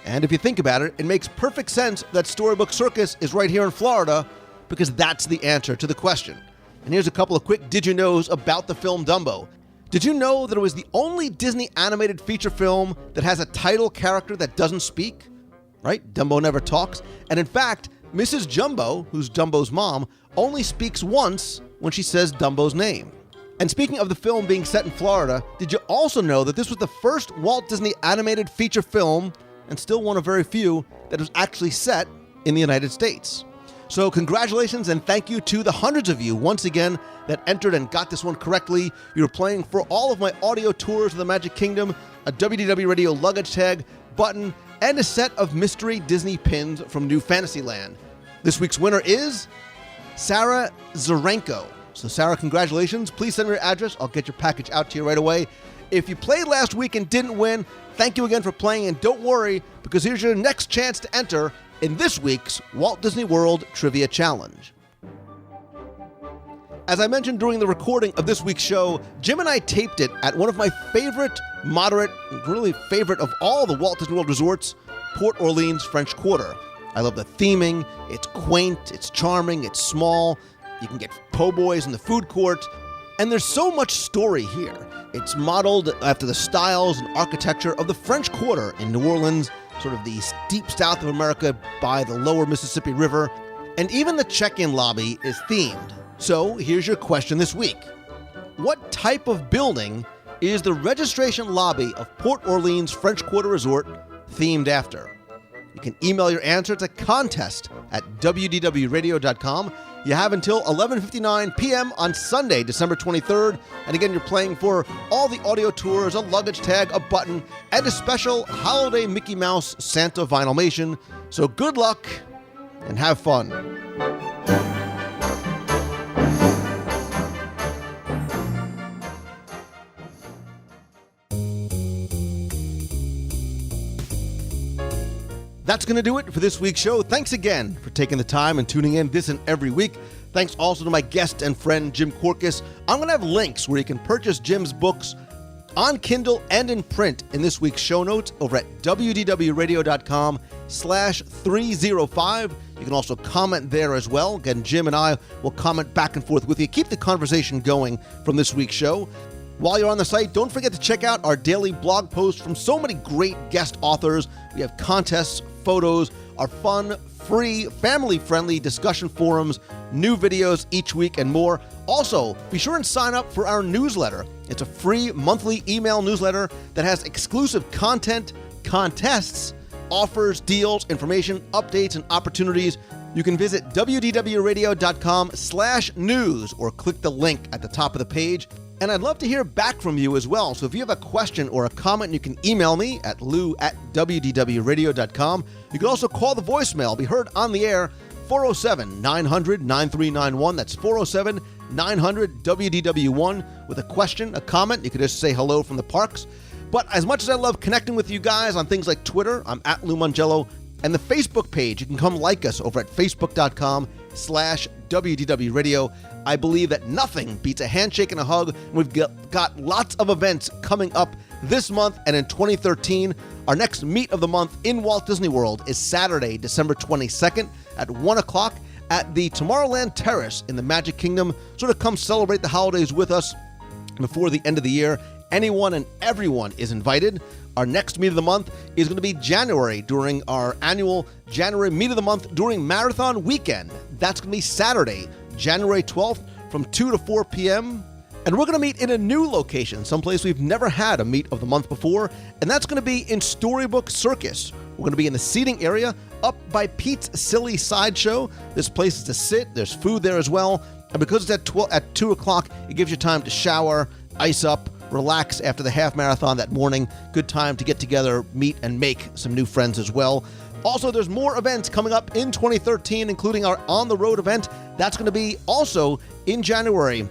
And if you think about it, it makes perfect sense that Storybook Circus is right here in Florida, because that's the answer to the question. And here's a couple of quick did-you-knows about the film Dumbo. Did you know that it was the only Disney animated feature film that has a title character that doesn't speak? Right? Dumbo never talks. And in fact, Mrs. Jumbo, who's Dumbo's mom, only speaks once when she says Dumbo's name. And speaking of the film being set in Florida, did you also know that this was the first Walt Disney animated feature film, and still one of very few, that was actually set in the United States? So congratulations and thank you to the hundreds of you once again that entered and got this one correctly. You were playing for all of my audio tours of the Magic Kingdom, a WDW Radio luggage tag, button, and a set of mystery Disney pins from New Fantasyland. This week's winner is Sarah Zarenko. So Sarah, congratulations. Please send me your address. I'll get your package out to you right away. If you played last week and didn't win, thank you again for playing, and don't worry, because here's your next chance to enter in this week's Walt Disney World Trivia Challenge. As I mentioned during the recording of this week's show, Jim and I taped it at one of my favorite, moderate, really favorite of all the Walt Disney World resorts, Port Orleans French Quarter. I love the theming. It's quaint, it's charming, it's small. You can get po' boys in the food court. And there's so much story here. It's modeled after the styles and architecture of the French Quarter in New Orleans, sort of the deep south of America by the lower Mississippi River. And even the check-in lobby is themed. So here's your question this week. What type of building is the registration lobby of Port Orleans French Quarter Resort themed after? You can email your answer to contest@wdwradio.com. You have until 11:59 p.m. on Sunday, December 23rd. And again, you're playing for all the audio tours, a luggage tag, a button, and a special holiday Mickey Mouse Santa Vinylmation. So good luck and have fun. That's going to do it for this week's show. Thanks again for taking the time and tuning in this and every week. Thanks also to my guest and friend, Jim Korkis. I'm going to have links where you can purchase Jim's books on Kindle and in print in this week's show notes over at wdwradio.com/305. You can also comment there as well. Again, Jim and I will comment back and forth with you. Keep the conversation going from this week's show. While you're on the site, don't forget to check out our daily blog posts from so many great guest authors. We have contests, photos, our fun, free, family-friendly discussion forums, new videos each week, and more. Also, be sure and sign up for our newsletter. It's a free monthly email newsletter that has exclusive content, contests, offers, deals, information, updates, and opportunities. You can visit wdwradio.com/news or click the link at the top of the page. And I'd love to hear back from you as well. So if you have a question or a comment, you can email me at lou@wdwradio.com. You can also call the voicemail, be heard on the air, 407-900-9391. That's 407-900-WDW1 with a question, a comment. You can just say hello from the parks. But as much as I love connecting with you guys on things like Twitter, I'm at Lou Mangello, and the Facebook page, you can come like us over at facebook.com/WDW Radio. I believe that nothing beats a handshake and a hug. We've got lots of events coming up this month and in 2013. Our next meet of the month in Walt Disney World is Saturday, December 22nd at 1 o'clock at the Tomorrowland Terrace in the Magic Kingdom. Sort of come celebrate the holidays with us before the end of the year. Anyone and everyone is invited. Our next meet of the month is going to be January during our annual January meet of the month during Marathon Weekend. That's going to be Saturday, January 12th from 2 to 4 p.m. And we're going to meet in a new location, someplace we've never had a meet of the month before, and that's going to be in Storybook Circus. We're going to be in the seating area up by Pete's Silly Sideshow. This place is to sit. There's food there as well. And because it's at 2 o'clock, it gives you time to shower, ice up, relax after the half marathon that morning. Good time to get together, meet, and make some new friends as well. Also, there's more events coming up in 2013, including our On the Road event. That's going to be also in January.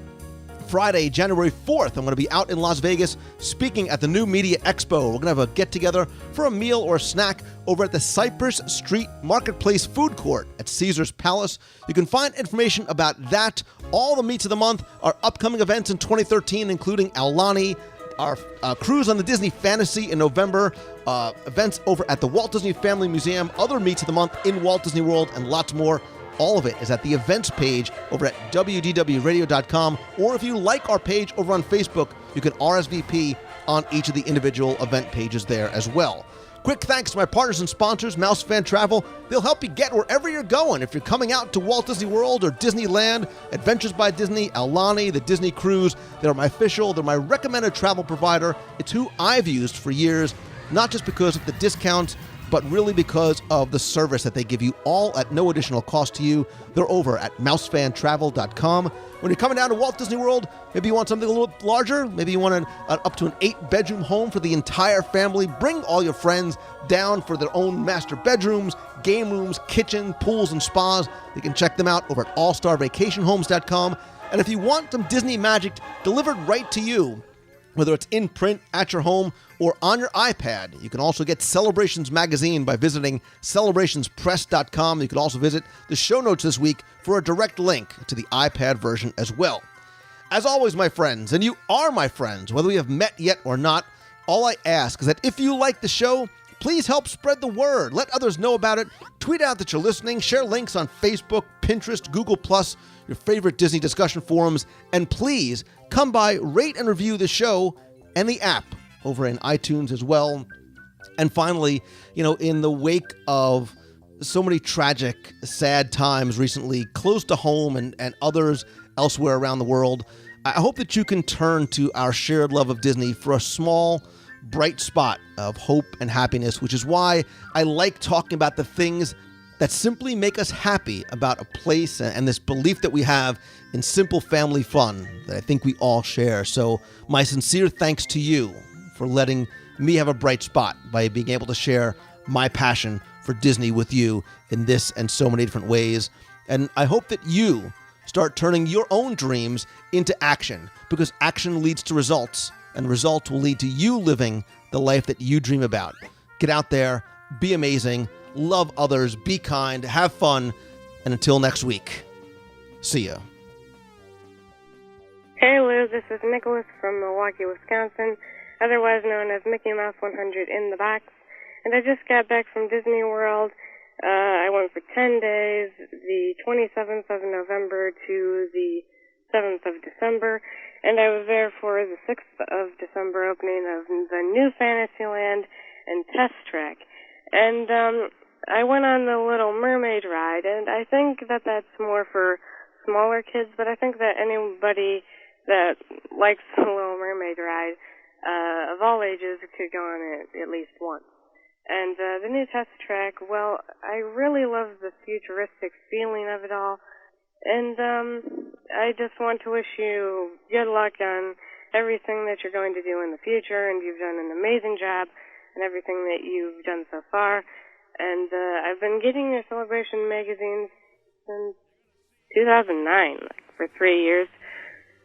Friday, January 4th, I'm going to be out in Las Vegas speaking at the New Media Expo. We're going to have a get-together for a meal or a snack over at the Cypress Street Marketplace Food Court at Caesar's Palace. You can find information about that, all the meets of the month, our upcoming events in 2013, including Aulani, our cruise on the Disney Fantasy in November, events over at the Walt Disney Family Museum, other meets of the month in Walt Disney World, and lots more. All of it is at the events page over at WDWRadio.com, or if you like our page over on Facebook, you can RSVP on each of the individual event pages there as well. Quick thanks to my partners and sponsors, Mouse Fan Travel. They'll help you get wherever you're going. If you're coming out to Walt Disney World or Disneyland, Adventures by Disney, Aulani, the Disney Cruise, they're my recommended travel provider. It's who I've used for years, not just because of the discounts, but really because of the service that they give you, all at no additional cost to you. They're over at mousefantravel.com. When you're coming down to Walt Disney World, maybe you want something a little bit larger. Maybe you want up to an 8-bedroom home for the entire family. Bring all your friends down for their own master bedrooms, game rooms, kitchen, pools, and spas. You can check them out over at allstarvacationhomes.com. And if you want some Disney magic delivered right to you, whether it's in print, at your home, or on your iPad, you can also get Celebrations Magazine by visiting celebrationspress.com. You can also visit the show notes this week for a direct link to the iPad version as well. As always, my friends, and you are my friends, whether we have met yet or not, all I ask is that if you like the show, please help spread the word. Let others know about it. Tweet out that you're listening. Share links on Facebook, Pinterest, Google+, your favorite Disney discussion forums. And please come by, rate and review the show and the app over in iTunes as well. And finally, in the wake of so many tragic, sad times recently, close to home and others elsewhere around the world, I hope that you can turn to our shared love of Disney for a small, bright spot of hope and happiness, which is why I like talking about the things that simply make us happy about a place and this belief that we have in simple family fun that I think we all share. So my sincere thanks to you for letting me have a bright spot by being able to share my passion for Disney with you in this and so many different ways. And I hope that you start turning your own dreams into action, because action leads to results, and results will lead to you living the life that you dream about. Get out there, be amazing, love others, be kind, have fun, and until next week, see ya. Hey Lou, this is Nicholas from Milwaukee, Wisconsin, otherwise known as Mickey Mouse 100 in the Box, and I just got back from Disney World. I went for 10 days, the 27th of November to the 7th of December, and I was there for the 6th of December opening of the new Fantasyland and Test Track. And I went on the Little Mermaid ride, and I think that that's more for smaller kids, but I think that anybody that likes the Little Mermaid ride of all ages could go on it at least once. And the new Test Track, well, I really love the futuristic feeling of it all. And I just want to wish you good luck on everything that you're going to do in the future, and you've done an amazing job in everything that you've done so far. And I've been getting your Celebration magazines since 2009, for 3 years.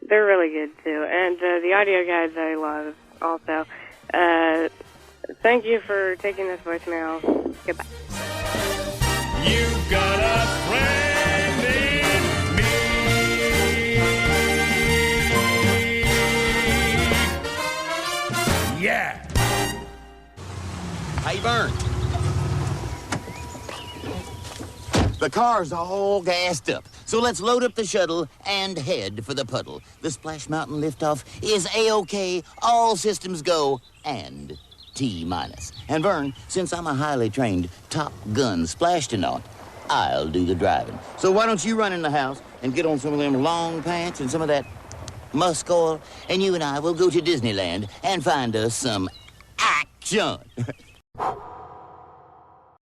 They're really good, too. And the audio guides I love also. Thank you for taking this voicemail. Goodbye. You've got a friend in me. Yeah. Hey, Vern. The car's all gassed up, so let's load up the shuttle and head for the puddle. The Splash Mountain liftoff is A-OK, all systems go, and T-minus. And Vern, since I'm a highly trained Top Gun splashtonaut, I'll do the driving. So why don't you run in the house and get on some of them long pants and some of that musk oil, and you and I will go to Disneyland and find us some action.